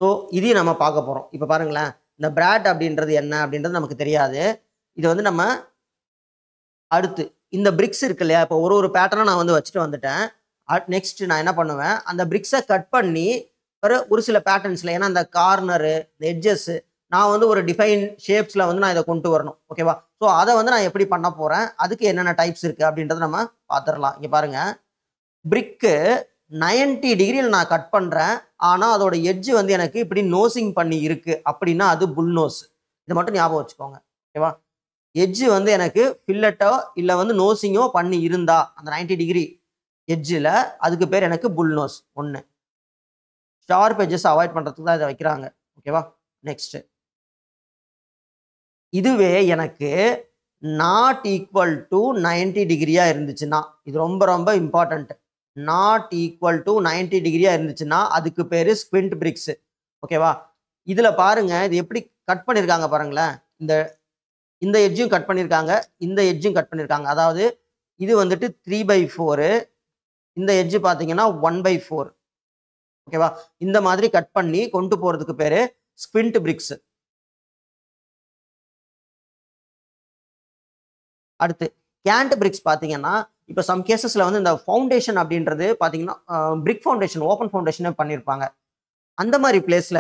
ஸோ இதையும் நம்ம பார்க்க போறோம். இப்ப பாருங்களேன், இந்த பிராட் அப்படின்றது என்ன அப்படின்றது நமக்கு தெரியாது. இது வந்து நம்ம அடுத்து இந்த பிரிக்ஸ் இருக்கு இல்லையா? இப்போ ஒரு பேட்டர்னா நான் வந்து வச்சுட்டு வந்துட்டேன். நெக்ஸ்ட் நான் என்ன பண்ணுவேன், அந்த பிரிக்ஸை கட் பண்ணி ஒரு சில பேட்டர்ன்ஸ்ல, ஏன்னா அந்த கார்னரு, இந்த எட்ஜஸ், நான் வந்து ஒரு டிஃபைன் ஷேப்ஸ்ல வந்து நான் இதை கொண்டு வரணும். ஓகேவா? ஸோ அதை வந்து நான் எப்படி பண்ண போறேன், அதுக்கு என்னென்ன டைப்ஸ் இருக்கு அப்படின்றத நம்ம பார்த்துடலாம். இங்க பாருங்க, பிரிக்கு 90 டிகிரியில் நான் கட் பண்றேன். ஆனா அதோட எட்ஜ் வந்து எனக்கு இப்படி நோசிங் பண்ணி இருக்கு அப்படின்னா அது புல் நோஸ். இதை மட்டும் ஞாபகம் வச்சுக்கோங்க. ஓகேவா? எட்ஜ் வந்து எனக்கு ஃபில்லட்டோ இல்ல வந்து நோசிங்கோ பண்ணி இருந்தா அந்த 90 டிகிரி எட்ஜில், அதுக்கு பேர் எனக்கு புல் நோஸ். ஒன்று, ஷார்ப் எட்ஜஸ் அவாய்ட் பண்றதுக்கு தான் இதை வைக்கிறாங்க. ஓகேவா? நெக்ஸ்ட், இதுவே எனக்கு நாட் ஈக்குவல் டு 90 டிகிரியா இருந்துச்சுன்னா, இது ரொம்ப ரொம்ப இம்பார்ட்டன்ட். நாட் ஈக்குவல் டு 90 டிகிரியா இருந்துச்சுன்னா அதுக்கு பேரு ஸ்குவிண்ட் பிரிக்ஸ். ஓகேவா? இதுல பாருங்க, இது எப்படி கட் பண்ணிருக்காங்க பாருங்களேன். இந்த இந்த எட்ஜும் கட் பண்ணியிருக்காங்க, இந்த எட்ஜும் கட் பண்ணியிருக்காங்க. அதாவது இது வந்துட்டு 3/4, இந்த எட்ஜ் பார்த்தீங்கன்னா 1/4. ஓகேவா? இந்த மாதிரி கட் பண்ணி கொண்டு போறதுக்கு பேரு ஸ்குவிண்ட் பிரிக்ஸ். அடுத்து கேண்ட் பிரிக்ஸ் பார்த்தீங்கன்னா இப்போ சம் கேசஸ்ல வந்து இந்த ஃபவுண்டேஷன் அப்படின்றது பார்த்தீங்கன்னா பிரிக் ஃபவுண்டேஷன் ஓப்பன் ஃபவுண்டேஷனே பண்ணியிருப்பாங்க. அந்த மாதிரி பிளேஸ்ல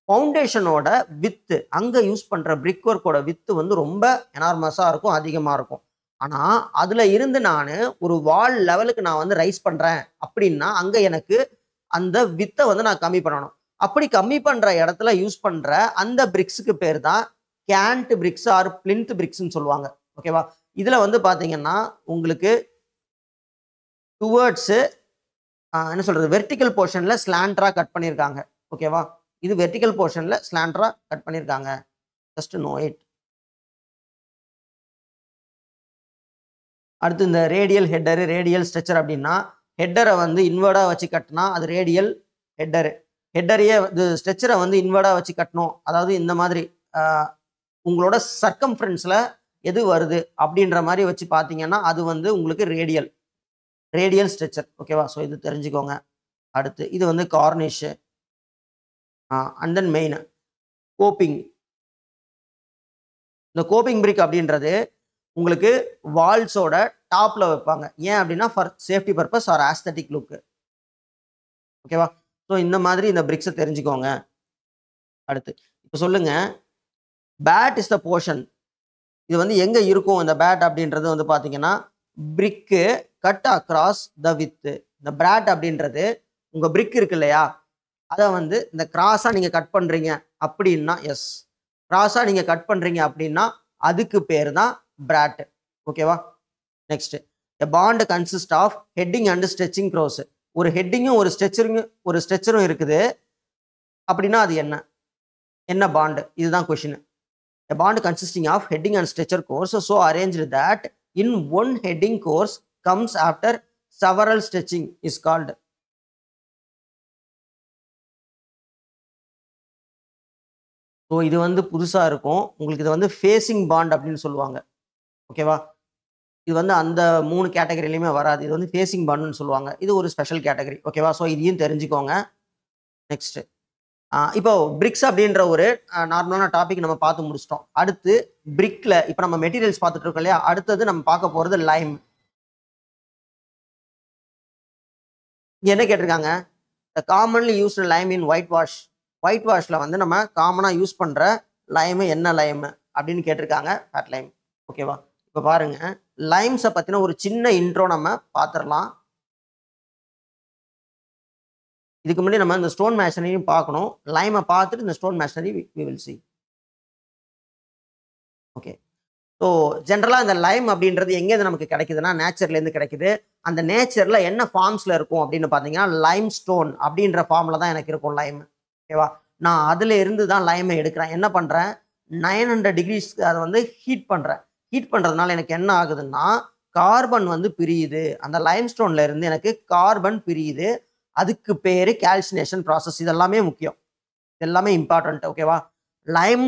ஃபவுண்டேஷனோட வித்து அங்கே யூஸ் பண்ணுற பிரிக் ஒர்க்கோட வித்து வந்து ரொம்ப எனார்மஸாக இருக்கும், அதிகமாக இருக்கும். ஆனால் அதில் இருந்து நான் ஒரு வால் லெவலுக்கு நான் வந்து ரைஸ் பண்ணுறேன் அப்படின்னா அங்கே எனக்கு அந்த வித்தை வந்து நான் கம்மி பண்ணணும். அப்படி கம்மி பண்ணுற இடத்துல யூஸ் பண்ணுற அந்த பிரிக்ஸுக்கு பேர் தான் கேண்ட் பிரிக்ஸ் ஆர் பிளின்த் பிரிக்ஸ்ன்னு சொல்லுவாங்க. ஓகேவா? இதில் வந்து பார்த்தீங்கன்னா உங்களுக்கு டுவர்ட்ஸு என்ன சொல்கிறது வெர்டிக்கல் போர்ஷனில் ஸ்லாண்டராக கட் பண்ணியிருக்காங்க. ஓகேவா? இது வெர்டிக்கல் போர்ஷனில் ஸ்லாண்டராக கட் பண்ணியிருக்காங்க. Just know it. அடுத்து இந்த ரேடியல் ஹெட்டரு ரேடியல் ஸ்ட்ரெச்சர் அப்படின்னா ஹெட்டரை வந்து இன்வர்டாக வச்சு கட்டினா அது ரேடியல் ஹெட்டரு. ஹெட்டரையே இது ஸ்ட்ரெச்சரை வந்து இன்வர்டாக வச்சு கட்டணும். அதாவது இந்த மாதிரி உங்களோட சர்க்கம்ஃபரன்ஸில் எது வருது அப்படின்ற மாதிரி வச்சு பார்த்தீங்கன்னா அது வந்து உங்களுக்கு ரேடியல் ஸ்ட்ரெச்சர். ஓகேவா? ஸோ இது தெரிஞ்சுக்கோங்க. அடுத்து இது வந்து cornice and then main coping. இந்த கோப்பிங் பிரிக் அப்படின்றது உங்களுக்கு வால்ஸோட டாப்ல வைப்பாங்க. ஏன் அப்படின்னா for safety purpose or aesthetic look. ஓகேவா? ஸோ இந்த மாதிரி இந்த பிரிக்ஸை தெரிஞ்சுக்கோங்க. அடுத்து இப்போ சொல்லுங்க, பேட் இஸ் த போர்ஷன். இது வந்து எங்கே இருக்கும் இந்த பேட் அப்படின்றது வந்து பார்த்தீங்கன்னா பிரிக்கு கட் அக்ராஸ் த வித்து. இந்த பேட் அப்படின்றது உங்கள் பிரிக் இருக்கு இல்லையா, அதை வந்து இந்த கிராஸாக நீங்கள் கட் பண்ணுறீங்க அப்படின்னா எஸ் கிராஸாக நீங்கள் கட் பண்ணுறீங்க அப்படின்னா அதுக்கு பேர் தான் பிராட். ஓகேவா? Next a bond consist of heading and stretching courses. ஒரு ஹெட்டிங்கும் ஒரு ஸ்ட்ரெச்சரும் இருக்குது அப்படின்னா அது என்ன பாண்டு? இதுதான் question. A bond consisting of heading and stretcher course so arranged that in one heading course comes after several stretching is called. So இது வந்து புதுசாக இருக்கும் உங்களுக்கு. இது வந்து ஃபேஸிங் பாண்ட் அப்படின்னு சொல்லுவாங்க. ஓகேவா? இது வந்து அந்த 3 கேட்டகரிலையுமே வராது. இது வந்து ஃபேஸிங் பாண்டுன்னு சொல்லுவாங்க. இது ஒரு ஸ்பெஷல் கேட்டகரி. ஓகேவா? ஸோ இதையும் தெரிஞ்சுக்கோங்க. நெக்ஸ்ட் இப்போ பிரிக்ஸ் அப்படின்ற ஒரு நார்மலான டாபிக் நம்ம பார்த்து முடிச்சிட்டோம். அடுத்து பிரிக்ல இப்போ நம்ம மெட்டீரியல்ஸ் பார்த்துட்டு இருக்கோம் இல்லையா, அடுத்தது நம்ம பார்க்க போகிறது லைம். என்ன கேட்டிருக்காங்க? The commonly used lime in white வாஷ்ல வந்து நம்ம காமனாக யூஸ் பண்ணுற லைமு என்ன லைமு அப்படின்னு கேட்டிருக்காங்க. Fat lime. ஓகேவா? இப்போ பாருங்க, லைம்ஸை பற்றின ஒரு சின்ன இன்ட்ரோ நம்ம பார்த்துடலாம். இதுக்கு முன்னாடி நம்ம இந்த ஸ்டோன் மேஷனரியும் பார்க்கணும். லைமை பார்த்துட்டு இந்த stone masonry we will see. Okay. So ஜென்ரலாக இந்த லைம் அப்படின்றது எங்கேருந்து நமக்கு கிடைக்குதுன்னா நேச்சர்லேருந்து கிடைக்குது. அந்த நேச்சரில் என்ன ஃபார்ம்ஸில் இருக்கும் அப்படின்னு பார்த்தீங்கன்னா லைம் ஸ்டோன் அப்படின்ற ஃபார்மில் தான் எனக்கு இருக்கும் லைம். ஓகேவா? நான் அதில் இருந்து தான் லைமை எடுக்கிறேன். என்ன பண்ணுறேன், 900 degrees அதை வந்து ஹீட் பண்ணுறேன். ஹீட் பண்ணுறதுனால எனக்கு என்ன ஆகுதுன்னா கார்பன் வந்து பிரியுது. அந்த லைம் ஸ்டோன்ல இருந்து எனக்கு கார்பன் பிரியுது. அதுக்கு பேர் கால்சினேஷன் ப்ராசஸ். இதெல்லாமே முக்கியம், எல்லாமே இம்பார்ட்டன்ட். ஓகேவா? லைம்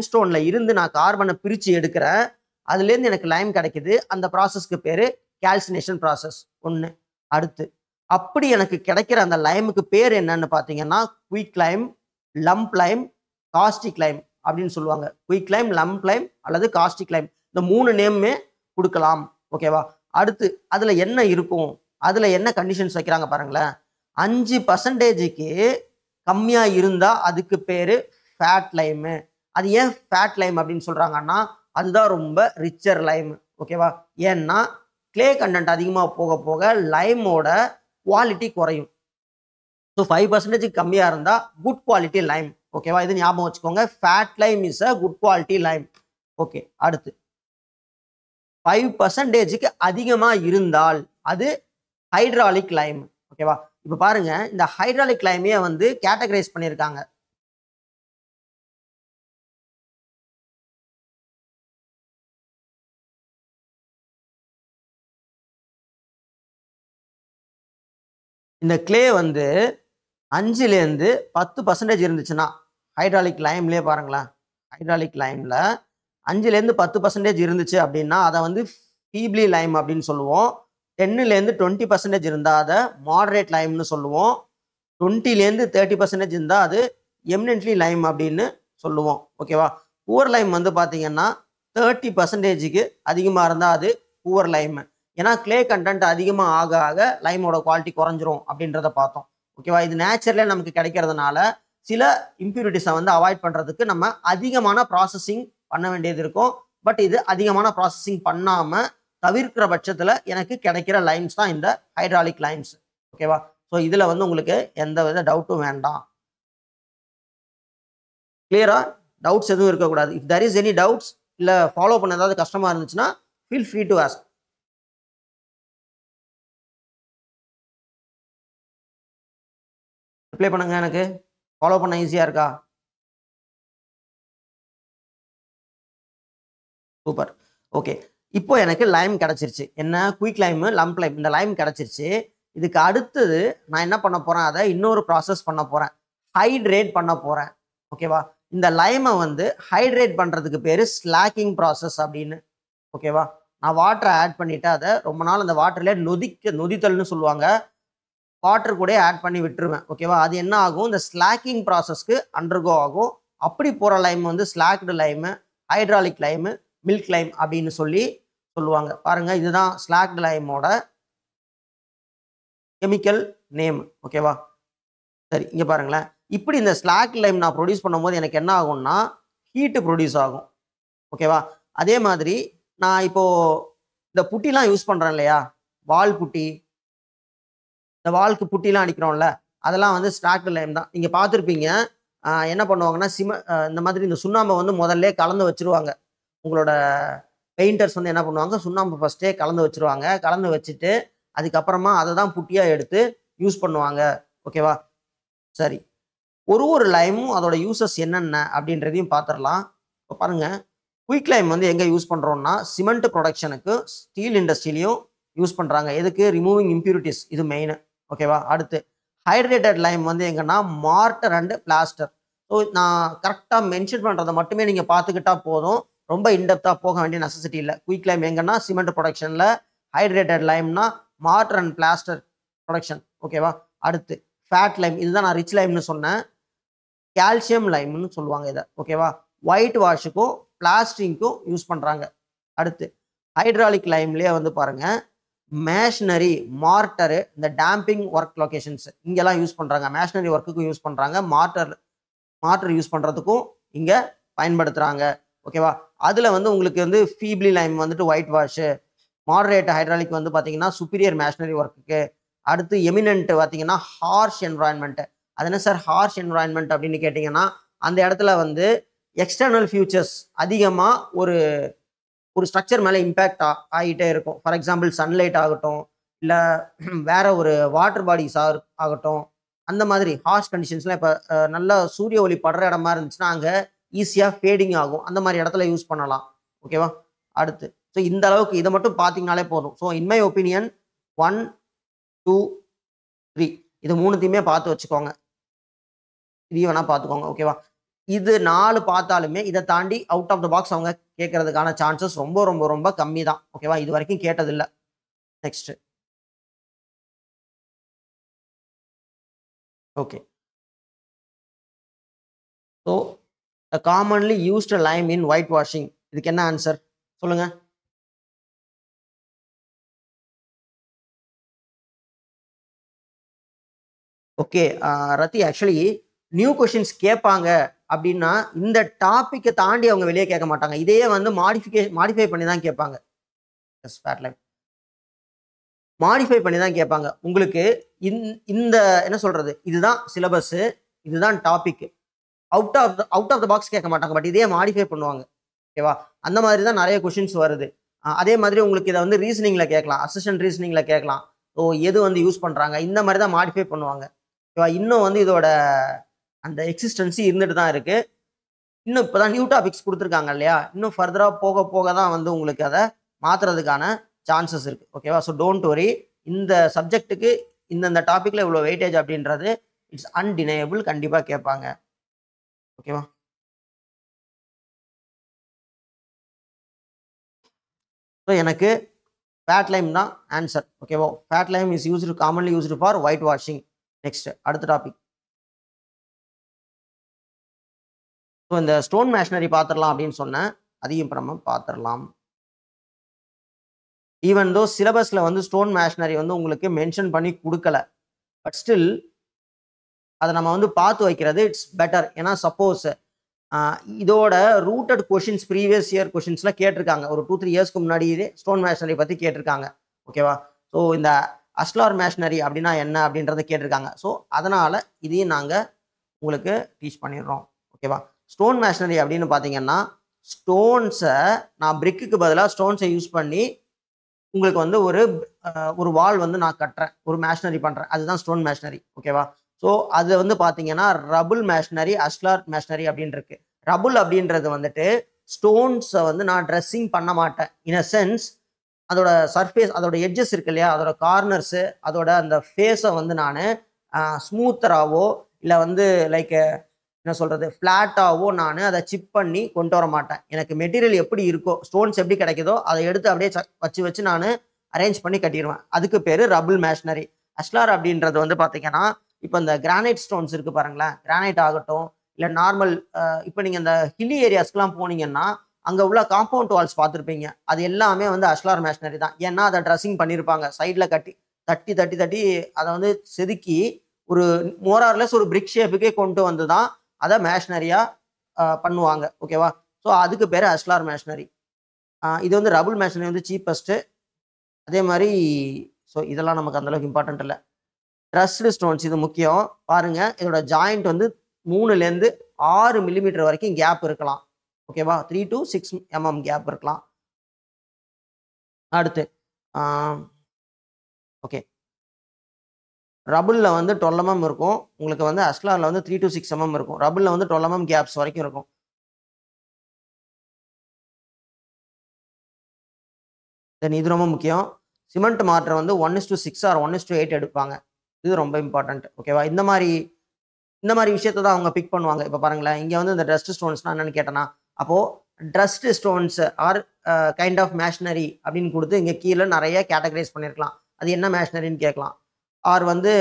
ஸ்டோன்ல இருந்து நான் கார்பனை பிரித்து எடுக்கிறேன். அதுலேருந்து எனக்கு லைம் கிடைக்குது. அந்த ப்ராசஸ்க்கு பேர் கால்சினேஷன் ப்ராசஸ். ஒன்று. அடுத்து அப்படி எனக்கு கிடைக்கிற அந்த லைமுக்கு பேர் என்னன்னு பார்த்தீங்கன்னா quick Lime, lump Lime, caustic Lime அப்படின்னு சொல்லுவாங்க. குயிக் லைம், லம்ப் லைம் அல்லது காஸ்டிக் லைம். இந்த 3 நேமுமே கொடுக்கலாம். ஓகேவா? அடுத்து அதில் என்ன இருக்கும், அதில் என்ன கண்டிஷன்ஸ் வைக்கிறாங்க பாருங்களேன். 5%க்கு கம்மியாக இருந்தால் அதுக்கு பேர் ஃபேட் லைமு. அது ஏன் ஃபேட் லைம் அப்படின்னு சொல்கிறாங்கன்னா அதுதான் ரொம்ப ரிச்சர் லைம். ஓகேவா? ஏன்னா கிளே கண்டென்ட் அதிகமாக போக போக லைமோட குவாலிட்டி குறையும். ஸோ 5% கம்மியாக இருந்தால் குட் குவாலிட்டி லைம். ஓகேவா? இது ஞாபகம் வச்சுக்கோங்க. Fat lime is a good quality lime. Okay. அடுத்து 5%க்கு அதிகமாக இருந்தால் அது ஹைட்ராலிக் லைம். ஓகேவா? இப்போ பாருங்க, இந்த ஹைட்ராலிக் லைமையை வந்து கேட்டகரைஸ் பண்ணியிருக்காங்க. இந்த கிளே வந்து 5லேருந்து 10% இருந்துச்சுன்னா ஹைட்ராலிக் லைம்லேயே பாருங்களேன், ஹைட்ராலிக் லைமில் 5லேருந்து 10% இருந்துச்சு அப்படின்னா அதை வந்து ஃபீப்லி லைம் அப்படின்னு சொல்லுவோம். 10லேருந்து 20% இருந்தால் அதை மாடரேட் லைம்னு சொல்லுவோம். 20லேருந்து 30% இருந்தால் அது எமினென்ட்லி லைம் அப்படின்னு சொல்லுவோம். ஓகேவா? புவர் லைம் வந்து பார்த்தீங்கன்னா 30%க்கு அதிகமாக இருந்தால் அது புவர் லைம். ஏன்னா கிளே கண்டென்ட் அதிகமாக ஆக ஆக லைமோட குவாலிட்டி குறைஞ்சிரும் அப்படின்றத பார்த்தோம். ஓகேவா? இது நேச்சுரலே நமக்கு கிடைக்கிறதுனால சில இம்ப்யூரிட்டிஸை வந்து அவாய்ட் பண்ணுறதுக்கு நம்ம அதிகமான ப்ராசஸிங் பண்ண வேண்டியது இருக்கும். பட் இது அதிகமான ப்ராசஸிங் பண்ணாமல் தவிர்க்கிற பட்சத்தில் எனக்கு கிடைக்கிற லைம்ஸ் தான் இந்த ஹைட்ராலிக் லைம்ஸ். ஓகேவா? ஸோ இதில் வந்து உங்களுக்கு எந்த வித டவுட்டும் வேண்டாம். கிளியரா? டவுட்ஸ் எதுவும் இருக்கக்கூடாது. If there is any doubts இல்லை ஃபாலோ பண்ண ஏதாவது கஷ்டமாக இருந்துச்சுன்னா feel free to ask. Reply பண்ணுங்க. எனக்கு ஃபாலோ பண்ண ஈஸியாக இருக்கா? சூப்பர். ஓகே. இப்போ எனக்கு லைம் கிடச்சிருச்சு. என்ன? Quick lime, lump Lime. இந்த லைம் கிடச்சிருச்சு. இதுக்கு அடுத்தது நான் என்ன பண்ண போகிறேன்? அதை இன்னொரு ப்ராசஸ் பண்ண போகிறேன். ஹைட்ரேட் பண்ண போகிறேன். ஓகேவா? இந்த லைமை வந்து ஹைட்ரேட் பண்ணுறதுக்கு பேர் ஸ்லாக்கிங் ப்ராசஸ் அப்படின்னு. ஓகேவா? நான் வாட்டரை ஆட் பண்ணிவிட்டு அதை ரொம்ப நாள் அந்த வாட்டர்லேயே நொதித்தல்னு சொல்லுவாங்க. வாட்டர் கூட ஆட் பண்ணி விட்டுருவேன். ஓகேவா? அது என்ன ஆகும்? இந்த ஸ்லாக்கிங் ப்ராசஸ்க்கு அண்டர்கோ ஆகும். அப்படி போகிற லைம் வந்து slaked lime, hydraulic lime, milk Lime அப்படின்னு சொல்லுவாங்க. பாருங்க, இதுதான் ஸ்லாக்டு லைமோட கெமிக்கல் நேம். ஓகேவா? சரி, இங்கே பாருங்களேன். இப்படி இந்த ஸ்லாக் லைம் நான் ப்ரொடியூஸ் பண்ணும்போது எனக்கு என்ன ஆகும்னா ஹீட்டு ப்ரொடியூஸ் ஆகும். ஓகேவா? அதே மாதிரி நான் இப்போ இந்த புட்டிலாம் யூஸ் பண்ணுறேன் இல்லையா? வால் புட்டி, இந்த வால்க்கு புட்டிலாம் அடிக்கிறோம்ல, அதெல்லாம் வந்து ஸ்லாக்டு லைம் தான். நீங்கள் பார்த்துருப்பீங்க. என்ன பண்ணுவாங்கன்னா இந்த மாதிரி இந்த சுண்ணாம்பை வந்து முதல்ல கலந்து வச்சுருவாங்க. உங்களோட பெயிண்டர்ஸ் வந்து என்ன பண்ணுவாங்க? சுண்ணாம்பு ஃபஸ்ட்டே கலந்து வச்சுருவாங்க. கலந்து வச்சுட்டு அதுக்கப்புறமா அதை தான் புட்டியாக எடுத்து யூஸ் பண்ணுவாங்க. ஓகேவா? சரி, ஒரு லைமும் அதோட யூசஸ் என்னென்ன அப்படின்றதையும் பார்த்துடலாம். இப்போ பாருங்கள், குயிக் லைம் வந்து எங்கே யூஸ் பண்ணுறோம்னா சிமெண்ட் ப்ரொடக்ஷனுக்கு, ஸ்டீல் இண்டஸ்ட்ரியிலையும் யூஸ் பண்ணுறாங்க. எதுக்கு? Removing impurities. இது மெயின். ஓகேவா? அடுத்து ஹைட்ரேட்டட் லைம் வந்து எங்கன்னா மார்ட்டர் அண்டு பிளாஸ்டர். ஸோ நான் கரெக்டாக மென்ஷன் பண்ணுறதை மட்டுமே நீங்கள் பார்த்துக்கிட்டா போதும். ரொம்ப இன்டெப்த்தாக போக வேண்டிய நெசசிட்டி இல்லை. குயிக் லைம் எங்கன்னா சிமெண்ட் ப்ரொடக்ஷனில், ஹைட்ரேட்டட் லைம்னா மார்ட்டர் அண்ட் பிளாஸ்டர் ப்ரொடக்ஷன். ஓகேவா? அடுத்து ஃபேட் லைம். இதுதான் நான் ரிச் லைம்னு சொன்னேன். கால்சியம் லைம்னு சொல்லுவாங்க இதை. ஓகேவா? ஒயிட் வாஷுக்கும் பிளாஸ்டிங்க்கும் யூஸ் பண்ணுறாங்க. அடுத்து ஹைட்ராலிக் லைம்லேயே வந்து பாருங்கள், மேஷனரி, மார்ட்டரு, இந்த டேம்பிங் ஒர்க் லொக்கேஷன்ஸ் இங்கெல்லாம் யூஸ் பண்ணுறாங்க. மேஷனரி ஒர்க்குக்கும் யூஸ் பண்ணுறாங்க. மார்ட்டர் யூஸ் பண்ணுறதுக்கும் இங்கே பயன்படுத்துகிறாங்க. ஓகேவா? அதில் வந்து உங்களுக்கு வந்து ஃபீப்ளி லைம் வந்துட்டு ஒயிட் வாஷு, மாடரேட் ஹைட்ராலிக் வந்து பார்த்தீங்கன்னா சுப்பீரியர் மேஷனரி ஒர்க்குக்கு. அடுத்து எமினன்ட் பார்த்தீங்கன்னா ஹார்ஷ் என்வரான்மெண்ட்டு. அது என்ன சார் ஹார்ஷ் என்வரான்மெண்ட் அப்படின்னு கேட்டிங்கன்னா, அந்த இடத்துல வந்து எக்ஸ்டர்னல் ஃபியூச்சர்ஸ் அதிகமாக ஒரு ஸ்ட்ரக்சர் மேலே இம்பேக்ட் ஆகிட்டே இருக்கும். ஃபார் எக்ஸாம்பிள் சன்லைட் ஆகட்டும், இல்லை வேற ஒரு வாட்டர் பாடிஸ் ஆகட்டும். அந்த மாதிரி ஹார்ஷ் கண்டிஷன்ஸ்லாம் இப்போ நல்லா சூரிய ஒளி படுற இடமா இருந்துச்சுன்னா அங்கே ஈஸியாக ஃபேடிங் ஆகும். அந்த மாதிரி இடத்துல யூஸ் பண்ணலாம். ஓகேவா? அடுத்து ஸோ இந்த அளவுக்கு இதை மட்டும் பார்த்தீங்கனாலே போதும். ஸோ இன் மை ஒப்பீனியன் 1, 2, 3 இது மூணுத்தையுமே பார்த்து வச்சுக்கோங்க. இதையும் வேணால் பார்த்துக்கோங்க. ஓகேவா? இது 4 பார்த்தாலுமே இதை தாண்டி அவுட் ஆஃப் த பாக்ஸ் அவங்க கேட்கறதுக்கான சான்சஸ் ரொம்ப ரொம்ப ரொம்ப கம்மி தான். ஓகேவா? இது வரைக்கும் கேட்டதில்லை. Next. Okay. So commonly used lime in white washing. இதுக்கு என்ன ஆன்சர் சொல்லுங்க? Okay Rathi, actually new questions கேட்பாங்க அப்படின்னா இந்த டாப்பிக்கை தாண்டி அவங்க வெளியே கேட்க மாட்டாங்க. இதையே வந்து மாடிஃபை பண்ணி தான் கேட்பாங்க. மாடிஃபை பண்ணி தான் கேட்பாங்க. உங்களுக்கு இந்த என்ன சொல்றது, இதுதான் சிலபஸ், இதுதான் topic. Out of the box கேட்க மாட்டாங்க. பட் இதே மாடிஃபை பண்ணுவாங்க. ஓகேவா? அந்த மாதிரி தான் நிறைய கொஷின்ஸ் வருது. அதே மாதிரி உங்களுக்கு இதை வந்து ரீசனிங்ல கேட்கலாம், அசிஸ்டன்ட் ரீசனிங்ல கேட்கலாம். ஸோ எது வந்து யூஸ் பண்றாங்க, இந்த மாதிரி தான் மாடிஃபை பண்ணுவாங்க. ஓகேவா? இன்னும் வந்து இதோட அந்த எக்ஸிஸ்டன்சி இருந்துட்டு தான் இருக்கு. இன்னும் இப்போதான் நியூ டாபிக்ஸ் கொடுத்துருக்காங்க இல்லையா? இன்னும் ஃபர்தரா போக போக தான் வந்து உங்களுக்கு அதை மாத்துறதுக்கான சான்சஸ் இருக்கு. ஓகேவா? So don't worry. இந்த சப்ஜெக்ட்டுக்கு இந்த டாபிக்ல இவ்வளோ வெயிட்டேஜ் அப்படின்றது இட்ஸ் அன்டினையபிள். கண்டிப்பா கேட்பாங்க. ஓகேவா? ஸோ எனக்கு ஃபேட் லைம் தான் ஆன்சர். ஓகேவா? Fat lime is used commonly used for white washing. Next அடுத்த டாபிக். ஸோ இந்த ஸ்டோன் மேஷனரி பார்த்துடலாம் அப்படின்னு சொன்னேன். அதையும் இப்போ நம்ம பார்த்துடலாம். ஈவன் தோ சிலபஸில் வந்து ஸ்டோன் மேஷனரி வந்து உங்களுக்கு மென்ஷன் பண்ணி கொடுக்கல, பட் ஸ்டில் அதை நம்ம வந்து பார்த்து வைக்கிறது இட்ஸ் பெட்டர். ஏன்னா சப்போஸ் இதோட ரூட்டட் கொஷின்ஸ் ப்ரீவியஸ் இயர் கொஷின்ஸ்லாம் கேட்டிருக்காங்க, ஒரு 2-3 இயர்ஸ்க்கு முன்னாடியே ஸ்டோன் மேஷனரி பற்றி கேட்டிருக்காங்க. ஓகேவா? ஸோ இந்த அஸ்லார் மேஷனரி அப்படின்னா என்ன அப்படின்றத கேட்டிருக்காங்க. ஸோ அதனால் இதையும் நாங்கள் உங்களுக்கு டீச் பண்ணிடுறோம். ஓகேவா? ஸ்டோன் மேஷனரி அப்படின்னு பார்த்தீங்கன்னா ஸ்டோன்ஸை நான் பிரிக்குக்கு பதிலாக ஸ்டோன்ஸை யூஸ் பண்ணி உங்களுக்கு வந்து ஒரு வால் வந்து நான் கட்டுறேன், ஒரு மேஷனரி பண்ணுறேன், அதுதான் ஸ்டோன் மேஷனரி. ஓகேவா? ஸோ அது வந்து பார்த்தீங்கன்னா ரபுள் மேஷனரி, அஸ்லார் மேஷனரி அப்படின்னு இருக்கு. ரபுள் அப்படின்றது வந்துட்டு ஸ்டோன்ஸை வந்து நான் ட்ரெஸ்ஸிங் பண்ண மாட்டேன். இன் அ சென்ஸ் அதோட சர்ஃபேஸ், அதோட எட்ஜஸ் இருக்கு இல்லையா, அதோட கார்னர்ஸு, அதோட அந்த ஃபேஸை வந்து நான் ஸ்மூத்தராகவோ இல்லை வந்து லைக் என்ன சொல்கிறது ஃப்ளாட்டாகவோ நான் அதை சிப் பண்ணி கொண்டு வர மாட்டேன். எனக்கு மெட்டீரியல் எப்படி இருக்கோ, ஸ்டோன்ஸ் எப்படி கிடைக்குதோ அதை எடுத்து அப்படியே வச்சு நான் அரேஞ்ச் பண்ணி கட்டிடுவேன். அதுக்கு பேர் ரபுள் மேஷனரி. அஸ்லார் அப்படின்றது வந்து பார்த்தீங்கன்னா இப்போ இந்த கிரானைட் ஸ்டோன்ஸ் இருக்குது பாருங்களேன், கிரானைட் ஆகட்டும் இல்லை நார்மல் இப்போ நீங்கள் இந்த ஹில்லி ஏரியாஸ்க்குலாம் போனீங்கன்னா அங்கே உள்ள காம்பவுண்ட் வால்ஸ் பார்த்துருப்பீங்க, அது எல்லாமே வந்து அஸ்லார் மேஷனரி தான். ஏன்னா அதை ட்ரெஸ்ஸிங் பண்ணியிருப்பாங்க, சைடில் தட்டி தட்டி தட்டி அதை வந்து செதுக்கி ஒரு மோரார்லெஸ் ஒரு பிரிக் ஷேப்புக்கே கொண்டு வந்து தான் அதை மேஷனரியாக பண்ணுவாங்க. ஓகேவா? ஸோ அதுக்கு பேர் அஸ்லார் மேஷனரி. இது வந்து ரபுள் மேஷனரி வந்து சீப்பஸ்ட்டு. அதே மாதிரி ஸோ இதெல்லாம் நமக்கு அந்தளவுக்கு இம்பார்ட்டன்ட் இல்லை. ட்ரஸ்டு ஸ்டோன்ஸ் இது முக்கியம். பாருங்க, இதோட ஜாயிண்ட் வந்து 3லேருந்து 6 மில்லிமீட்டர் வரைக்கும் கேப் இருக்கலாம். ஓகேவா? 3 to 6 mm கேப் இருக்கலாம். அடுத்து ஓகே, ரபுளில் வந்து 12 mm இருக்கும், உங்களுக்கு வந்து அஸ்லாரில் வந்து 3 to 6 mm இருக்கும். ரபுளில் வந்து 12 mm கேப்ஸ் வரைக்கும் இருக்கும். தென் இது ரொம்ப முக்கியம். சிமெண்ட் மார்ட்டர் வந்து 1:6 ஆர் 1:8 எடுப்பாங்க. இது ரொம்ப இம்பார்ட்டன்ட். ஓகேவா? இந்த மாதிரி விஷயத்தை தான் அவங்க பிக் பண்ணுவாங்க. இப்போ பாருங்களேன், இங்கே வந்து இந்த ட்ரஸ்ட் ஸ்டோன்ஸ்னா என்னன்னு கேட்டேன்னா, அப்போது dressed stones are kind of masonry அப்படின்னு கொடுத்து இங்கே கீழே நிறைய கேட்டகரைஸ் பண்ணியிருக்கலாம். அது என்ன மேஷனரின்னு கேட்கலாம். ஆர் வந்து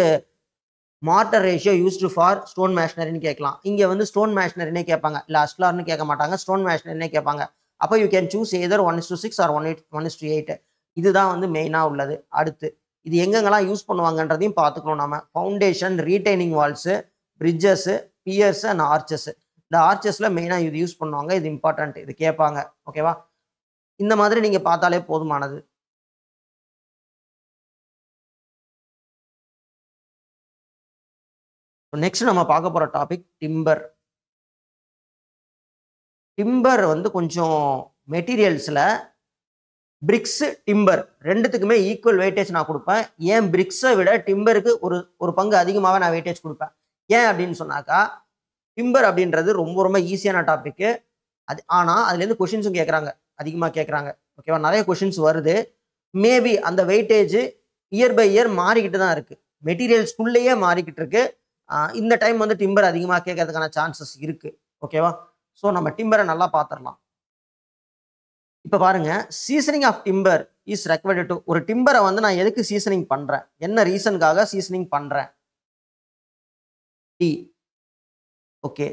mortar ratio used for stone மேஷனரின்னு கேட்கலாம். இங்கே வந்து ஸ்டோன் மேஷனரினே கேட்பாங்க, இல்லை அஸ்லார்னு கேட்க மாட்டாங்க, ஸ்டோன் மேஷனரினே கேட்பாங்க. அப்போ you can choose either 1:6 or 1:8. இதுதான் வந்து மெயினாக உள்ளது. அடுத்து இது எங்கெங்கெல்லாம் யூஸ் பண்ணுவாங்கன்றதையும் பார்த்துக்கணும். நம்ம foundation, retaining valves, bridges, bears and arches. இந்த ஆர்ச்சஸில் மெயினாக இது யூஸ் பண்ணுவாங்க. இது இம்பார்ட்டன்ட், இது கேட்பாங்க. ஓகேவா? இந்த மாதிரி நீங்கள் பார்த்தாலே போதுமானது. நெக்ஸ்ட் நம்ம பார்க்க போகிற டாபிக் டிம்பர். டிம்பர் வந்து கொஞ்சம் மெட்டீரியல்ஸில் பிரிக்ஸு, டிம்பர் ரெண்டுத்துக்குமே ஈக்குவல் வெயிட்டேஜ் நான் கொடுப்பேன். ஏன் பிரிக்ஸை விட டிம்பருக்கு ஒரு பங்கு அதிகமாக நான் வெயிட்டேஜ் கொடுப்பேன். ஏன் அப்படின்னு சொன்னாக்கா, டிம்பர் அப்படின்றது ரொம்ப ரொம்ப ஈஸியான டாப்பிக்கு. ஆனால் அதுலேருந்து கொஷின்ஸும் கேட்குறாங்க, அதிகமாக கேட்குறாங்க. ஓகேவா? நிறைய கொஷின்ஸ் வருது. மேபி அந்த வெயிட்டேஜ் இயர் பை இயர் மாறிக்கிட்டு தான் இருக்குது, மெட்டீரியல்ஸ்குள்ளேயே மாறிக்கிட்டு இருக்கு. இந்த டைம் வந்து டிம்பர் அதிகமாக கேட்கறதுக்கான சான்சஸ் இருக்குது. ஓகேவா? ஸோ நம்ம டிம்பரை நல்லா பார்த்துடலாம். இப்போ பாருங்க, seasoning of timber is required to. ஒரு டிம்பரை வந்து நான் எதுக்கு சீசனிங் பண்ணுறேன், என்ன ரீசனுக்காக சீசனிங் பண்ணுறேன்? Okay,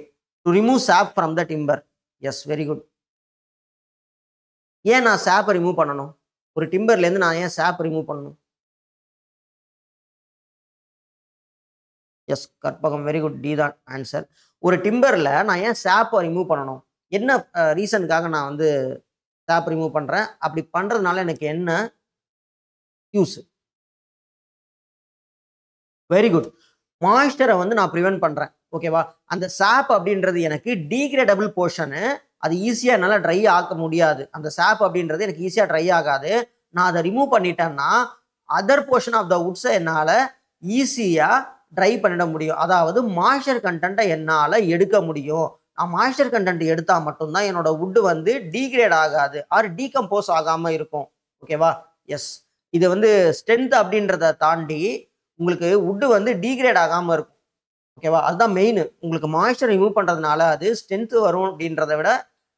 to remove sap from the timber. Yes, very good. ஏன் நான் சாப்பை ரிமூவ் பண்ணணும்? ஒரு டிம்பர்லேருந்து நான் ஏன் சாப் ரிமூவ் பண்ணணும்? Yes, Karpagam, very good. D தான் ஆன்சர். ஒரு டிம்பரில் நான் ஏன் சாப்பை ரிமூவ் பண்ணணும்? என்ன ரீசனுக்காக நான் வந்து சாப் ரிமூவ் பண்ணுறேன்? அப்படி பண்ணுறதுனால எனக்கு என்ன யூஸ்? Very good. மாய்ஸ்டரை வந்து நான் ப்ரிவென்ட் பண்ணுறேன். ஓகேவா? அந்த சாப் அப்படின்றது எனக்கு டீக்ரேடபிள் போர்ஷனு, அது ஈஸியாக என்னால் ட்ரை ஆக்க முடியாது. அந்த சாப் அப்படின்றது எனக்கு ஈஸியாக ட்ரை ஆகாது. நான் அதை ரிமூவ் பண்ணிட்டேன்னா அதர் போர்ஷன் ஆஃப் த வுட்ஸை என்னால் ஈஸியாக ட்ரை பண்ணிட முடியும். அதாவது மாய்ஸ்சர் கண்டென்ட்டை என்னால் எடுக்க முடியும். நான் மாய்ஸ்சர் கண்டென்ட் எடுத்தால் மட்டும்தான் என்னோட வுட்டு வந்து டீக்ரேட் ஆகாது ஆர் டீகம்போஸ் ஆகாமல் இருக்கும். ஓகேவா? எஸ், இது வந்து ஸ்ட்ரென்த் அப்படின்றத தாண்டி உங்களுக்கு வுட்டு வந்து டீக்ரேட் ஆகாமல் இருக்கும். ஓகேவா? அதுதான் மெயின். உங்களுக்கு மாய்ஸ்சர் ரிமூவ் பண்ணுறதுனால அது ஸ்ட்ரென்த்து வரும் அப்படின்றத விட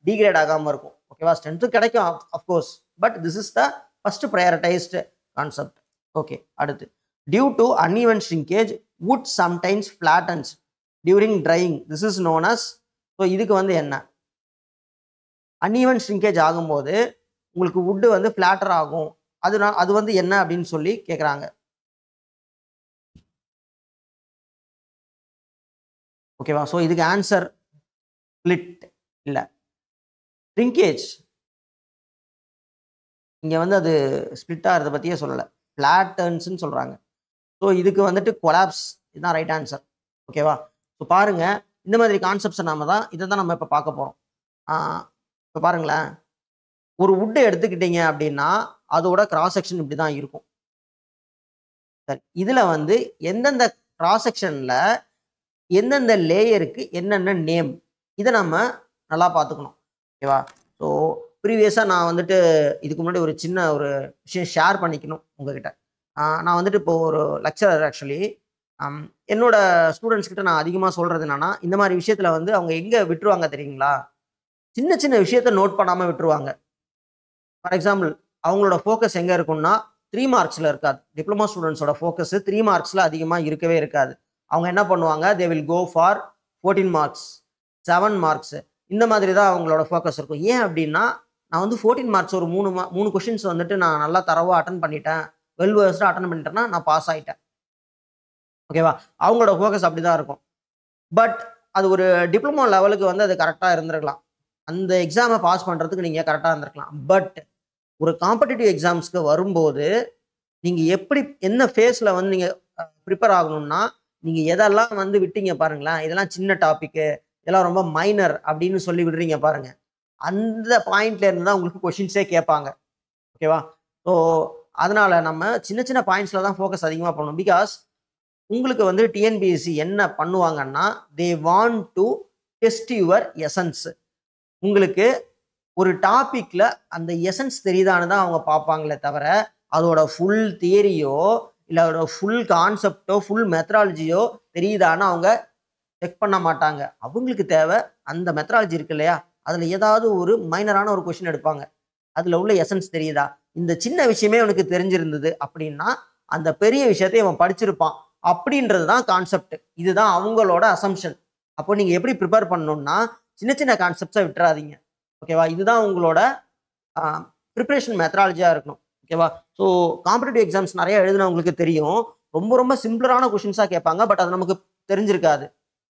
டீக்ரேட் ஆகாமல் இருக்கும். ஓகேவா? ஸ்ட்ரென்த்து கிடைக்கும் of course, but this is the first prioritised concept. Okay, அடுத்து due to uneven shrinkage wood sometimes flattens during drying. This is known as. So இதுக்கு வந்து என்ன? அன்ஈவன் ஷ்ரிங்கேஜ் ஆகும்போது உங்களுக்கு வுட்டு வந்து ஃப்ளாட்டர் ஆகும். அது வந்து என்ன அப்படின்னு சொல்லி கேட்குறாங்க. ஓகேவா? ஸோ இதுக்கு ஆன்சர் ஸ்பிளிட் இல்ல. ஷ்ரிங்கேஜ் இங்க வந்து அது ஸ்பிளிட் ஆகிறத பத்தியே சொல்லல. ஃப்ளாட்டர்ன்ஸ்ன்னு சொல்றாங்க. ஸோ இதுக்கு வந்துட்டு கொலாப்ஸ் இதுதான் ரைட் ஆன்சர். ஓகேவா? ஸோ பாருங்க, இந்த மாதிரி கான்செப்ட்ஸை இதை தான் நம்ம இப்போ பார்க்க போறோம். இப்போ பாருங்களேன், ஒரு வுட்டை எடுத்துக்கிட்டீங்க அப்படின்னா அதோட கிராஸ் செக்ஷன் இப்படி தான் இருக்கும். சரி, இதுல வந்து எந்தெந்த கிராஸ் செக்ஷன்ல எந்தெந்த லேயருக்கு என்னென்ன நேம், இதை நம்ம நல்லா பார்த்துக்கணும். ஓகேவா? ஸோ ப்ரீவியஸாக நான் வந்துட்டு இதுக்கு முன்னாடி ஒரு சின்ன ஒரு விஷயம் ஷேர் பண்ணிக்கணும் உங்ககிட்ட. நான் வந்துட்டு இப்போ ஒரு லெக்சரர் ஆக்சுவலி. என்னோட ஸ்டூடெண்ட்ஸ் கிட்ட நான் அதிகமாக சொல்றது என்னன்னா, இந்த மாதிரி விஷயத்துல வந்து அவங்க எங்க விட்டுருவாங்க தெரியுங்களா? சின்ன சின்ன விஷயத்த நோட் பண்ணாம விட்டுருவாங்க. ஃபார் எக்ஸாம்பிள், அவங்களோட ஃபோக்கஸ் எங்க இருக்கும்னா 3 மார்க்ஸ்ல இருக்காது. டிப்ளமோ ஸ்டூடெண்ட்ஸோட ஃபோக்கஸ் 3 மார்க்ஸ்ல அதிகமா இருக்கவே இருக்காது. அவங்க என்ன பண்ணுவாங்க, they will go for 14 marks, 7 marks, இந்த மாதிரி தான் அவங்களோட ஃபோக்கஸ் இருக்கும். ஏன் அப்படின்னா, நான் வந்து 14 மார்க்ஸ் ஒரு 3 கொஷின்ஸ் வந்துட்டு நான் நல்லா தரவா அட்டன் பண்ணிட்டேன், வெல் வேர்ஸ்டா அட்டன் பண்ணிட்டேன்னா நான் பாஸ் ஆயிட்டேன். ஓகேவா? அவங்களோட ஃபோக்கஸ் அப்படிதான் இருக்கும். பட் அது ஒரு டிப்ளமோ லெவலுக்கு வந்து அது கரெக்டா இருந்திருக்கலாம். அந்த எக்ஸாமை பாஸ் பண்றதுக்கு நீங்க கரெக்டா இருந்திருக்கலாம். பட் ஒரு காம்படிட்டிவ் எக்ஸாம்ஸ்க்கு வரும்போது நீங்க எப்படி என்ன ஃபேஸ்ல வந்து நீங்க ப்ரிப்பேர் ஆகணும்னா, நீங்க எதெல்லாம் வந்து விட்டீங்க பாருங்களேன், இதெல்லாம் சின்ன டாபிக்கு, இதெல்லாம் ரொம்ப மைனர் அப்படின்னு சொல்லி விடுறீங்க பாருங்க. அந்த பாயிண்ட்ல இருந்து தான் உங்களுக்கு கொஸ்டின்ஸே கேட்பாங்க. ஓகேவா? ஸோ அதனால நம்ம சின்ன சின்ன பாயிண்ட்ஸ்ல தான் ஃபோக்கஸ் அதிகமா பண்ணணும். பிகாஸ் உங்களுக்கு வந்து டிஎன்பிஎஸ்சி என்ன பண்ணுவாங்கன்னா, they want to test your essence. உங்களுக்கு ஒரு டாபிக்ல அந்த எசன்ஸ் தெரியுதான்னு தான் அவங்க பார்ப்பாங்களே தவிர, அதோட ஃபுல் தியரியோ இல்ல அதோட ஃபுல் கான்செப்டோ ஃபுல் மெத்தடாலஜியோ தெரியுதான்னு அவங்க செக் பண்ண மாட்டாங்க. அவங்களுக்கு தேவை அந்த மெத்தடாலஜி இருக்கு இல்லையா, அதுல ஏதாவது ஒரு மைனரான ஒரு கொஸ்டின் எடுப்பாங்க. அதுல உள்ள எசன்ஸ் தெரியுதா, இந்த சின்ன விஷயமே அவனுக்கு தெரிஞ்சிருந்தது அப்படின்னா அந்த பெரிய விஷயத்தை அவன் படிச்சிருப்பான் அப்படின்றது தான் கான்செப்ட். இதுதான் அவங்களோட அசம்ஷன். அப்போ நீங்க எப்படி ப்ரிப்பேர் பண்ணணும்னா, சின்ன சின்ன கான்செப்ட்ஸை விட்டுறாதீங்க. ஓகேவா? இதுதான் உங்களோட ப்ரிப்பரேஷன் மெத்தடாலஜியா இருக்கணும். ஓகேவா? ஸோ காம்படிட்டிவ் எக்ஸாம்ஸ் நிறைய எழுதினவங்களுக்கு தெரியும், ரொம்ப ரொம்ப சிம்பிளரான கொஸ்டின்ஸா கேட்பாங்க. பட் அது நமக்கு தெரிஞ்சிருக்காது.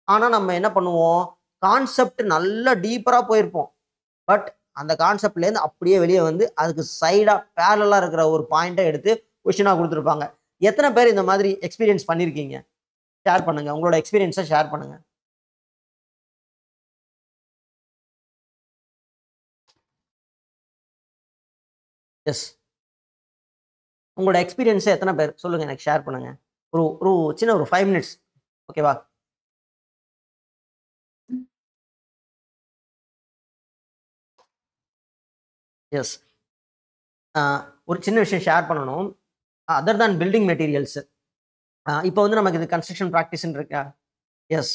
ஆனா நம்ம என்ன பண்ணுவோம், கான்செப்ட் நல்லா டீப்பரா போயிருப்போம். பட் அந்த கான்செப்ட்லேருந்து அப்படியே வெளியே வந்து அதுக்கு சைடா பேரலா இருக்கிற ஒரு பாயிண்டை எடுத்து கொஸ்டினா கொடுத்துருப்பாங்க. எத்தனை பேர் இந்த மாதிரி எக்ஸ்பீரியன்ஸ் பண்ணியிருக்கீங்க? ஷேர் பண்ணுங்க, உங்களோட எக்ஸ்பீரியன்ஸை ஷேர் பண்ணுங்க. எஸ், உங்களோட எக்ஸ்பீரியன்ஸை எத்தனை பேர் சொல்லுங்க, எனக்கு ஷேர் பண்ணுங்க. ஒரு ஒரு சின்ன ஒரு 5 மினிட்ஸ். ஓகேவா? எஸ். ஒரு சின்ன விஷயம் ஷேர் பண்ணணும். அதர் தான் பில்டிங் மெட்டீரியல்ஸ். இப்போ வந்து நமக்கு இது கன்ஸ்ட்ரக்ஷன் ப்ராக்டிஸ்ன்னு இருக்கா? Yes,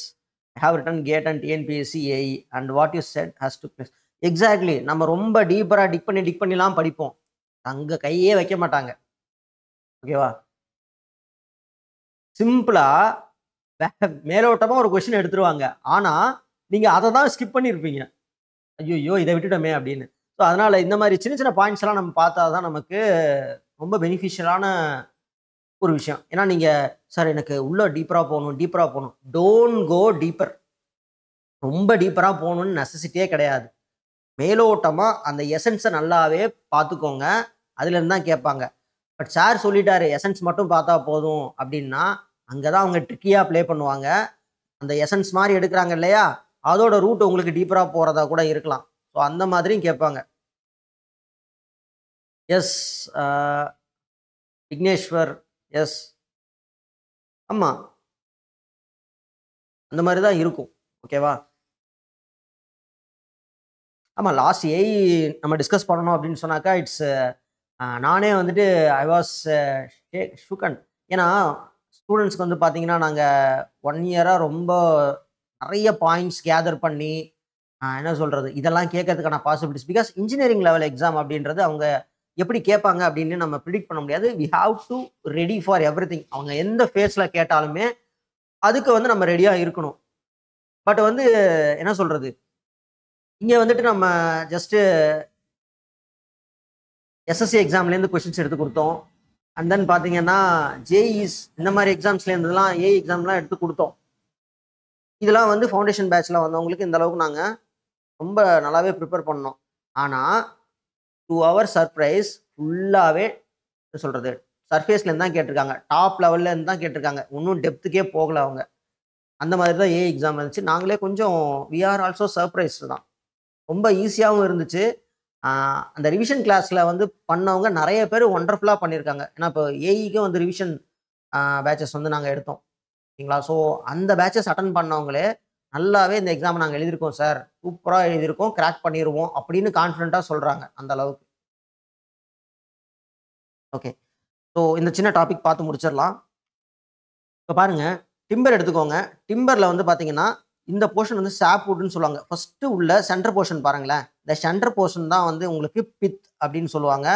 I have written GATE and TNPSC AE and what you said has to place. Exactly. நம்ம ரொம்ப டீப்பரா டிக் பண்ணிலாம் படிப்போம். அங்க கையே வைக்க மாட்டாங்க. ஓகேவா? சிம்பிளா மேலோட்டமா ஒரு கொஸ்டின் எடுத்துருவாங்க. ஆனா நீங்க அதை தான் ஸ்கிப் பண்ணியிருப்பீங்க. ஐயோ இதை விட்டுட்டோமே அப்படின்னு. ஸோ அதனால இந்த மாதிரி சின்ன சின்ன பாயிண்ட்ஸ் எல்லாம் நம்ம பார்த்தா தான் நமக்கு ரொம்ப பெனிஃபிஷியலான ஒரு விஷயம். ஏன்னா நீங்க சார் எனக்கு உள்ள டீப்பரா போகணும். Don't go deeper. ரொம்ப டீப்பரா போகணும்னு நெசசிட்டியே கிடையாது. மேலோட்டமா அந்த எசன்ஸை நல்லாவே பார்த்துக்கோங்க. அதுல இருந்து தான் கேட்பாங்க. பட் சார் சொல்லிட்டாரு எசன்ஸ் மட்டும் பார்த்தா போதும் அப்படின்னா, அங்கதான் அவங்க ட்ரிக்கியா ப்ளே பண்ணுவாங்க. அந்த எசன்ஸ் மாதிரி எடுக்கிறாங்க இல்லையா, அதோட ரூட் உங்களுக்கு டீப்பரா போறதா கூட இருக்கலாம். ஸோ அந்த மாதிரியும் கேட்பாங்க. எஸ். விக்னேஸ்வர். எஸ். ஆமா, அந்த மாதிரி தான் இருக்கும். ஓகேவா? ஆமா, லாஸ்ட் ஏஐ நம்ம டிஸ்கஸ் பண்ணணும் அப்படின்னு சொன்னாக்கா இட்ஸ் நானே வந்துட்டு ஐ வாஸ் ஷுக்கன். ஏன்னா ஸ்டூடெண்ட்ஸ்க்கு வந்து பார்த்தீங்கன்னா, நாங்கள் 1 இயராக ரொம்ப நிறைய பாயிண்ட்ஸ் கேதர் பண்ணி என்ன சொல்கிறது, இதெல்லாம் கேட்கறதுக்கான possibilities. Because engineering level exam அப்படின்றது அவங்க எப்படி கேட்பாங்க அப்படின்னு நம்ம ப்ரிடிக்ட் பண்ண முடியாது. We have to ready for everything. அவங்க எந்த ஃபேஸில் கேட்டாலுமே அதுக்கு வந்து நம்ம ரெடியாக இருக்கணும். பட் வந்து என்ன சொல்கிறது, இங்கே வந்துட்டு நம்ம ஜஸ்ட்டு எஸ்எஸ்சி எக்ஸாம்லேருந்து கொஷின்ஸ் எடுத்து கொடுத்தோம். அண்ட் தென் பார்த்தீங்கன்னா ஜேஇஸ் இந்த மாதிரி எக்ஸாம்ஸ்லேருந்துலாம் ஏஇ எக்ஸாம்லாம் எடுத்து கொடுத்தோம். இதெல்லாம் வந்து ஃபவுண்டேஷன் பேட்சில் வந்தவங்களுக்கு இந்த அளவுக்கு நாங்கள் ரொம்ப நல்லாவே ப்ரிப்பேர் பண்ணோம். ஆனால் டு அவர் சர்ப்ரைஸ் ஃபுல்லாகவே சொல்கிறது சர்ஃபேஸ்லேருந்து தான் கேட்டிருக்காங்க, டாப் லெவல்லேருந்து தான் கேட்டிருக்காங்க, இன்னும் டெப்த்துக்கே போகலை அவங்க. அந்த மாதிரி தான் ஏஇ எக்ஸாம் இருந்துச்சு. நாங்களே கொஞ்சம் வி ஆர் ஆல்சோ சர்ப்ரைஸ்டு தான். ரொம்ப ஈஸியாகவும் இருந்துச்சு. அந்த ரிவிஷன் கிளாஸில் வந்து பண்ணவங்க நிறைய பேர் ஒண்டர்ஃபுல்லாக பண்ணியிருக்காங்க. ஏன்னா இப்போ ஏஇக்கும் வந்து ரிவிஷன் பேட்சஸ் வந்து நாங்கள் எடுத்தோம் ஓகேங்களா. ஸோ அந்த பேட்சஸ் அட்டன் பண்ணவங்களே நல்லாவே இந்த எக்ஸாம் நாங்கள் எழுதியிருக்கோம் சார், சூப்பராக எழுதியிருக்கோம், கிராக் பண்ணிடுவோம் அப்படின்னு கான்ஃபிடென்ட்டாக சொல்கிறாங்க அந்த அளவுக்கு. ஓகே, ஸோ இந்த சின்ன டாபிக் பார்த்து முடிச்சிடலாம். இப்போ பாருங்கள், டிம்பர் எடுத்துக்கோங்க. டிம்பரில் வந்து பார்த்தீங்கன்னா இந்த போர்ஷன் வந்து சாப்வுட்னு சொல்லுவாங்க. ஃபஸ்ட்டு உள்ள சென்டர் போர்ஷன் பாருங்களேன், இந்த சென்டர் போர்ஷன் தான் வந்து உங்களுக்கு பித் அப்படின்னு சொல்லுவாங்க.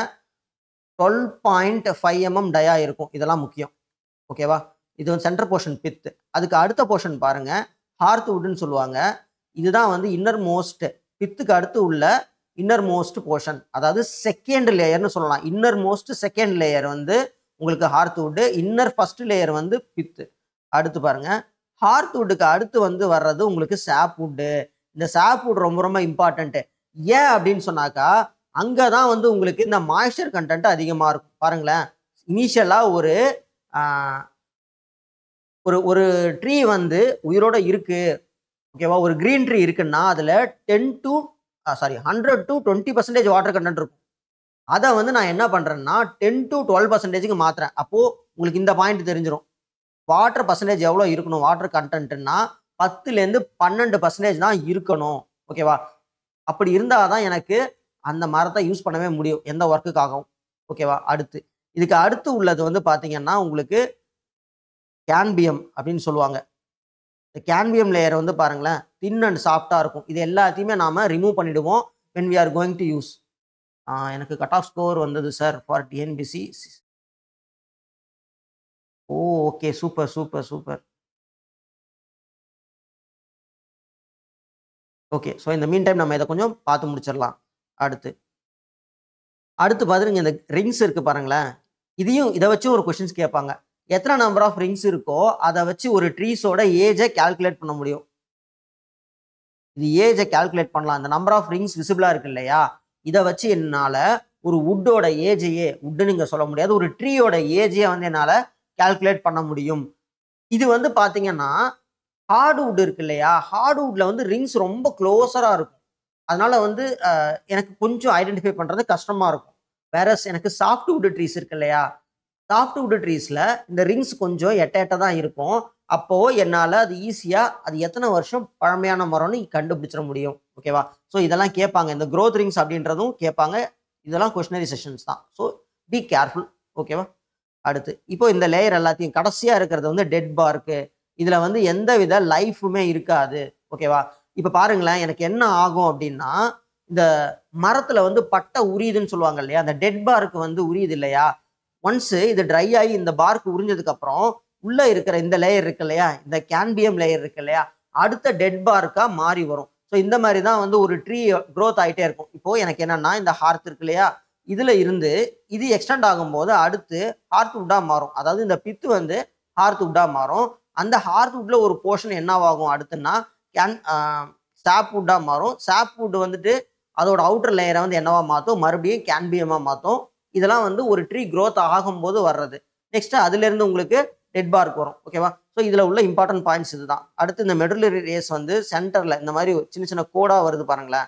12.5 mm டயா இருக்கும். இதெல்லாம் முக்கியம் ஓகேவா. இது வந்து சென்டர் போர்ஷன் பித். அதுக்கு அடுத்த போர்ஷன் பாருங்க, ஹார்த் வுட்னு சொல்லுவாங்க. இதுதான் வந்து இன்னர் மோஸ்ட், பித்துக்கு அடுத்து உள்ள இன்னர் மோஸ்ட் போர்ஷன், அதாவது செகண்ட் லேயர்னு சொல்லலாம். இன்னர் மோஸ்ட் செகண்ட் லேயர் வந்து உங்களுக்கு hearth would, inner first layer வந்து பித்து. அடுத்து பாருங்க, ஹார்த் வுட்டுக்கு அடுத்து வந்து வர்றது உங்களுக்கு சாப் வுட்டு. இந்த சாப் வுட் ரொம்ப ரொம்ப இம்பார்ட்டன்ட்டு. ஏன் அப்படின்னு சொன்னாக்கா, அங்கே தான் வந்து உங்களுக்கு இந்த மாய்ஸ்சர் கண்டென்ட் அதிகமாக இருக்கும். பாருங்களேன், இனிஷியலாக ஒரு ஒரு ட்ரீ வந்து உயிரோட இருக்கு ஓகேவா, ஒரு கிரீன் ட்ரீ இருக்குன்னா அதில் 100 to 20% வாட்டர் கண்டென்ட் இருக்கும். அதை வந்து நான் என்ன பண்ணுறேன்னா 10 to 12% மாற்றுறேன். அப்போது உங்களுக்கு இந்த பாயிண்ட் தெரிஞ்சிடும். வாட்டர் பர்சன்டேஜ் எவ்வளோ இருக்கணும், வாட்டர் கண்டென்ட்னா 10லேருந்து 12% தான் இருக்கணும் ஓகேவா. அப்படி இருந்தால் தான் எனக்கு அந்த மரத்தை யூஸ் பண்ணவே முடியும் எந்த ஒர்க்குக்காகவும் ஓகேவா. அடுத்து இதுக்கு அடுத்து உள்ளது வந்து பார்த்தீங்கன்னா உங்களுக்கு கேன்பியம் அப்படின்னு சொல்லுவாங்க. இந்த கேன்பியம் லேயர் வந்து பாருங்களேன், தின் அண்ட் சாஃப்டாக இருக்கும். இது எல்லாத்தையுமே நாம் ரிமூவ் பண்ணிவிடுவோம் when we are going to use. எனக்கு கட் ஆஃப் ஸ்கோர் வந்தது sir for TNPSC. Oh okay, super super super. Okay, so இந்த மீன் டைம் நம்ம இதை கொஞ்சம் பார்த்து முடிச்சிடலாம். அடுத்து பாருங்க, இந்த ரிங்ஸ் இருக்கு பாருங்களேன். இதை வச்சு ஒரு கொஸ்டின்ஸ் கேட்பாங்க. எத்தனை நம்பர் ஆஃப் ரிங்ஸ் இருக்கோ அதை வச்சு ஒரு ட்ரீஸோட ஏஜை கால்குலேட் பண்ண முடியும். இது ஏஜை கால்குலேட் பண்ணலாம். இந்த நம்பர் ஆஃப் ரிங்ஸ் விசிபிளா இருக்கு இல்லையா, இதை வச்சு என்னால ஒரு வுட்டோட ஏஜையே, வுட்டுன்னு இங்க சொல்ல முடியாது, ஒரு ட்ரீயோட ஏஜையே வந்து என்னால கால்குலேட் பண்ண முடியும். இது வந்து பாத்தீங்கன்னா ஹார்ட் வுட் இருக்கு இல்லையா, ஹார்ட் வுட்ல வந்து ரிங்ஸ் ரொம்ப க்ளோஸரா இருக்கும். அதனால வந்து எனக்கு கொஞ்சம் ஐடென்டிஃபை பண்றது கஷ்டமா இருக்கும். வேற எனக்கு சாஃப்ட் வுட் ட்ரீஸ் இருக்கு இல்லையா, சாஃப்ட் வுட் ட்ரீஸ்ல இந்த ரிங்ஸ் கொஞ்சம் எட்ட தான் இருக்கும். அப்போ என்னால் அது ஈஸியாக அது எத்தனை வருஷம் பழமையான மரம்னு கண்டுபிடிச்சிட முடியும் ஓகேவா. ஸோ இதெல்லாம் கேட்பாங்க. இந்த க்ரோத் ரிங்ஸ் அப்படின்றதும் கேட்பாங்க. இதெல்லாம் கொஸ்டினரி செஷன்ஸ் தான். ஸோ பி கேர்ஃபுல் ஓகேவா. அடுத்து இப்போ இந்த லேயர் எல்லாத்தையும் கடைசியாக இருக்கிறது வந்து டெட் பார்க்கு. இதில் வந்து எந்த வித லைஃபுமே இருக்காது ஓகேவா. இப்போ பாருங்களேன், எனக்கு என்ன ஆகும் அப்படின்னா, இந்த மரத்தில் வந்து பட்டை உரியுதுன்னு சொல்லுவாங்க இல்லையா, அந்த டெட் பார்க்கு வந்து உரியுது இல்லையா. ஒன்ஸு இது ட்ரை ஆகி இந்த பார்க்கு உறிஞ்சதுக்கு அப்புறம் உள்ள இருக்கிற இந்த லேயர் இருக்கு இல்லையா, இந்த கேன்பியம் லேயர் இருக்கு இல்லையா, அடுத்த டெட் பார்க்கா மாறி வரும். ஸோ இந்த மாதிரி தான் வந்து ஒரு ட்ரீ க்ரோத் ஆகிட்டே இருக்கும். இப்போ எனக்கு என்னன்னா, இந்த ஹார்த் இருக்கு இல்லையா, இதுல இருந்து இது எக்ஸ்டெண்ட் ஆகும்போது அடுத்து ஹார்த் வுட்டா மாறும். அதாவது இந்த பித்து வந்து ஹார்த் வுட்டா மாறும். அந்த ஹார்த் வுட்ல ஒரு போர்ஷன் என்னவாகும் அடுத்துன்னா சாப் வுட்டா மாறும். சாப் வுட் வந்துட்டு அதோட அவுட்டர் லேயரை வந்து என்னவா மாற்றும், மறுபடியும் கேன்பியமா மாற்றும். இதெல்லாம் வந்து ஒரு ட்ரீ க்ரோத் ஆகும்போது வர்றது. நெக்ஸ்ட் அதுல இருந்து உங்களுக்கு டெட் பார்க் வரும் ஓகேவா. ஸோ இதுல உள்ள இம்பார்ட்டன்ட் பாயிண்ட்ஸ் இதுதான். அடுத்து இந்த மெடுலரி ரேஸ் வந்து சென்டர்ல இந்த மாதிரி சின்ன சின்ன கோடா வருது பாருங்களேன்.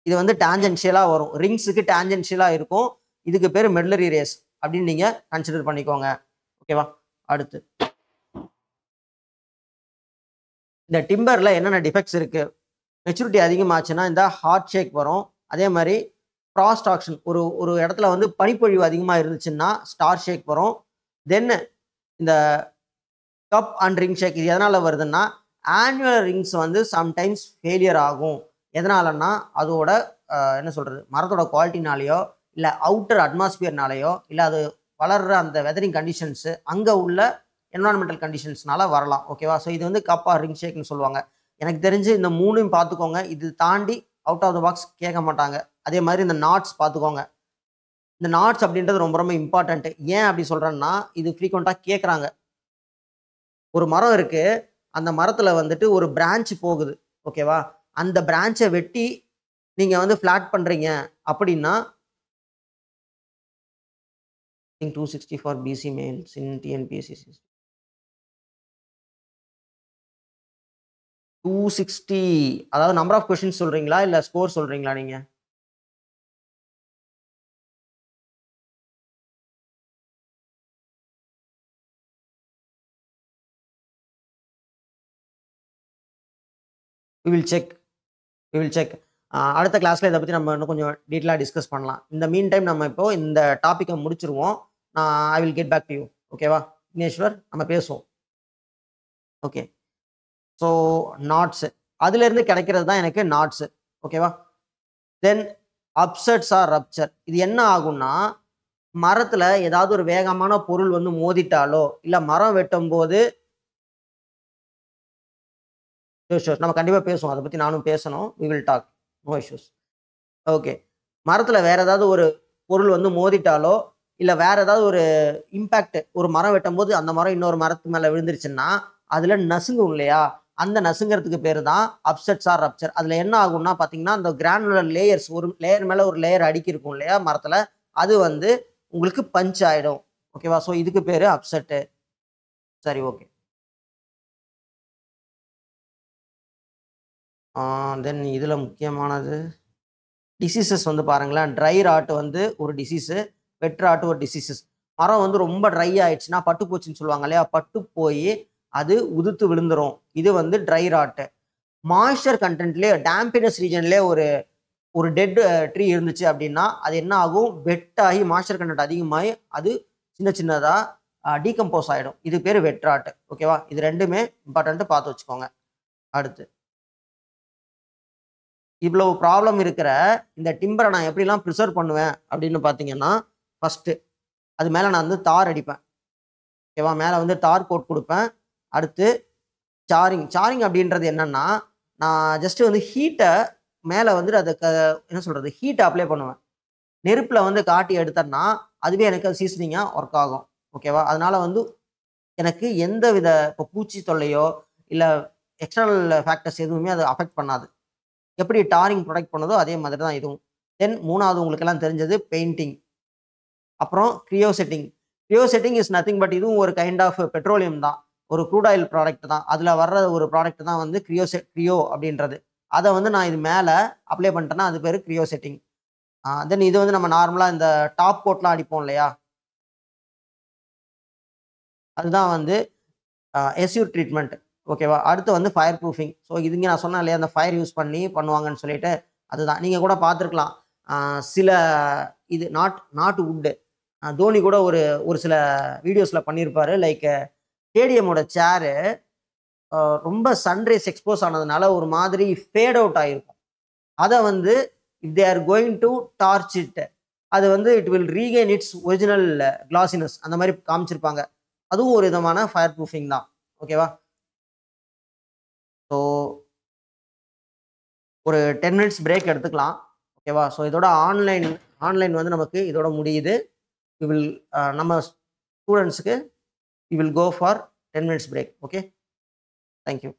இது வந்து டான்ஜென்ஷியலா வரும், ரிங்ஸுக்கு டான்ஜென்ஷியலா இருக்கும். இதுக்கு பேர் மெடுலரி ரேஸ் அப்படின்னு நீங்க கன்சிடர் பண்ணிக்கோங்க ஓகேவா. அடுத்து இந்த டிம்பர்ல என்னென்ன டிஃபெக்ட்ஸ் இருக்கு, மெச்சூரிட்டி அதிகமாச்சுன்னா இந்த ஹார்ட் ஷேக் வரும். அதே மாதிரி ஃப்ராஸ்ட் ஆக்ஷன், ஒரு இடத்துல வந்து பனிப்பொழிவு அதிகமாக இருந்துச்சுன்னா ஸ்டார் ஷேக் வரும். தென் இந்த கப் அண்ட் ரிங் ஷேக், இது எதனால் வருதுன்னா ஆனுவல் ரிங்ஸ் வந்து சம்டைம்ஸ் ஃபெயிலியர் ஆகும். எதனாலன்னா அதோட என்ன சொல்கிறது, மரத்தோட குவாலிட்டினாலேயோ இல்லை அவுட்டர் அட்மாஸ்பியர்னாலேயோ இல்லை அது வளர்கிற அந்த வெதரிங் கண்டிஷன்ஸு அங்கே உள்ள என்வரான்மெண்டல் கண்டிஷன்ஸ்னால வரலாம் ஓகேவா. ஸோ இது வந்து கப் ஆர் ரிங் ஷேக்னு சொல்லுவாங்க. எனக்கு தெரிஞ்சு இந்த 3யும் பார்த்துக்கோங்க. இது தாண்டி அவுட் ஆஃப் த பாக்ஸ் கேட்க மாட்டாங்க. அதே மாதிரி இந்த நாட்ஸ் பார்த்துக்கோங்க. இந்த நாட்ஸ் அப்படின்றது ரொம்ப ரொம்ப இம்பார்ட்டன்ட். ஏன் அப்படி சொல்றேன்னா, இது ஃப்ரீக்வெண்ட்டா கேட்குறாங்க. ஒரு மரம் இருக்கு. அந்த மரத்துல வந்துட்டு ஒரு பிரான்ச் போகுது. ஓகேவா? அந்த பிரான்ச்ச வெட்டி நீங்க வந்து ஃபிளாட் பண்றீங்க அப்படின்னா 264 பிசி மெயில்ஸ் இன் டிஎன்பிஎஸ்சி 260 அதாவது நம்பர் ஆஃப் கொஸ்டின்ஸ் சொல்றீங்களா? இல்ல ஸ்கோர் சொல்றீங்களா நீங்க? We will check. We will check. அடுத்த கிளாஸ்ல இத பத்தி நம்ம இன்னும் கொஞ்சம் டீட்டெயிலா டிஸ்கஸ் பண்ணலாம். இந்த மீன் டைம் நம்ம இப்போ இந்த டாபிக்க முடிச்சிருவோம். I will get back to you. ஓகேவா? விக்னேஸ்வர் நம்ம பேசுவோம். ஓகே. ஸோ நாட்ஸ் அதிலிருந்து கிடைக்கிறது தான் எனக்கு நாட்ஸ். ஓகேவா? தென் அப்செட்ஸ் ஆர் ரப்ச்சர். இது என்ன ஆகும்னா, மரத்துல ஏதாவது ஒரு வேகமான பொருள் வந்து மோதிட்டாலோ, இல்ல மரம் வெட்டும்போது நம்ம கண்டிப்பா பேசுவோம். அத பத்தி நானும் பேசணும். We will talk. No issues. Okay. மரத்துல வேற ஏதாவது ஒரு பொருள் வந்து மோதிட்டாலோ, இல்ல வேற ஏதாவது ஒரு இம்பாக்ட் ஒரு மரம் வெட்டும்போது அந்த மரம் இன்னொரு மரத்து மேல விழுந்துருச்சுன்னா, அதுல நசுங்கும் இல்லையா? அந்த நசுங்குறதுக்கு பேரு தான் அப்செட்ஸ் ஆர் ரப்ச்சர். அதுல என்ன ஆகும்னா பார்த்தீங்கன்னா, அந்த கிரானுலர் லேயர்ஸ் ஒரு லேயர் மேல ஒரு லேயர் அடுக்கி இருக்கும் இல்லையா மரத்துல, அது வந்து உங்களுக்கு பஞ்ச் ஆயிடும். ஓகேவா? ஸோ இதுக்கு பேரு அப்செட்டு. சரி, ஓகே. தென் இதுல முக்கியமானது டிசீசஸ் வந்து பாருங்களேன். ட்ரை ராட் வந்து ஒரு டிசீஸு, வெட் ராட் ஒரு டிசீசஸ். மரம் வந்து ரொம்ப ட்ரை ஆயிடுச்சுன்னா, பட்டு போச்சுன்னு சொல்லுவாங்க இல்லையா? பட்டு போயி அது உதுத்து விழுந்துரும். இது வந்து ட்ரை ராட். மாய்ஸ்சர் கன்டென்ட்லயே டேம்பினஸ் ரீஜன்லயே ஒரு ஒரு டெட் ட்ரீ இருந்துச்சு அப்படின்னா, அது என்ன ஆகும்? வெட் ஆகி மாய்ஸ்சர் கன்டென்ட் அதிகமாகி அது சின்ன சின்னதா டீகம்போஸ் ஆயிடும். இது பேரு வெட் ராட். ஓகேவா? இது 2மே இம்பார்ட்டன்ட் பார்த்து வச்சுக்கோங்க. அடுத்து இவ்வளவு ப்ராப்ளம் இருக்கிற இந்த டிம்பரை நான் எப்படிலாம் ப்ரிசர்வ் பண்ணுவேன் அப்படின்னு பார்த்தீங்கன்னா, ஃபர்ஸ்ட்டு அது மேல நான் வந்து தார் அடிப்பேன். ஓகேவா? மேல வந்து தார் கோட் குடுப்பேன். அடுத்து சாரிங். சாரிங் அப்படின்றது என்னன்னா, நான் ஜஸ்ட் வந்து ஹீட்ட மேல வந்துட்டு அதுக்கு என்ன சொல்றது? ஹீட்ட அப்ளை பண்ணுவேன். நெருப்புல வந்து காட்டி எடுத்தேன்னா, அதுவே எனக்கு அது சீசனிங்கா ஒர்க் ஆகும். ஓகேவா? அதனால வந்து எனக்கு எந்த வித இப்போ பூச்சி தொல்லையோ, இல்ல எக்ஸ்டர்னல் ஃபேக்டர்ஸ் எதுவுமே அது அஃபெக்ட் பண்ணாது. எப்படி டாரிங் ப்ரொடெக்ட் பண்ணுதோ அதே மாதிரி தான் இதுவும். தென் 3வது உங்களுக்கெல்லாம் தெரிஞ்சது பெயிண்டிங். அப்புறம் cryo setting. Cryo setting is nothing but இதுவும் ஒரு கைண்ட் ஆஃப் பெட்ரோலியம் தான். ஒரு க்ரூட் ஆயில் ப்ராடக்ட் தான். அதுல வர்ற ஒரு ப்ராடக்ட் தான் வந்து கிரியோ அப்படின்றது. அத வந்து நான் இது மேல அப்ளை பண்ணிட்டேன்னா, அது பேரு கிரியோ செட்டிங். தென் இது வந்து நம்ம நார்மலா இந்த டாப் கோட்லாம் அடிப்போம் இல்லையா? அதுதான் வந்து எஸ்யூ ட்ரீட்மெண்ட். ஓகேவா? அடுத்து வந்து ஃபயர் ப்ரூஃபிங். ஸோ இதுங்க நான் சொன்னேன் இல்லையா? அந்த ஃபயர் யூஸ் பண்ணி பண்ணுவாங்கன்னு சொல்லிட்டு, அதுதான். நீங்க கூட பார்த்துருக்கலாம். அ சில இது நாட் வுட். தோனி கூட ஒரு ஒரு சில வீடியோஸ்ல பண்ணியிருப்பாரு. லைக் ஸ்டேடியமோட சேரு ரொம்ப சன்ரைஸ் எக்ஸ்போஸ் ஆனதுனால ஒரு மாதிரி ஃபேட் அவுட் ஆயிருக்கும். அத வந்து if they are going to torch it, அது வந்து it will regain its original glassiness அந்த மாரி காமிச்சிருப்பாங்க. அதுவும் ஒரு விதமான ஃபயர் ப்ரூஃபிங் தான். ஓகேவா? ஸோ ஒரு 10 மினிட்ஸ் பிரேக் எடுத்துக்கலாம். ஓகேவா? ஸோ இதோட ஆன்லைன் ஆன்லைன் வந்து நமக்கு இதோட முடியுது. வி வில் நம்ம ஸ்டூடண்ட்ஸ்க்கு we will go for 10 minutes break. Okay. Thank you.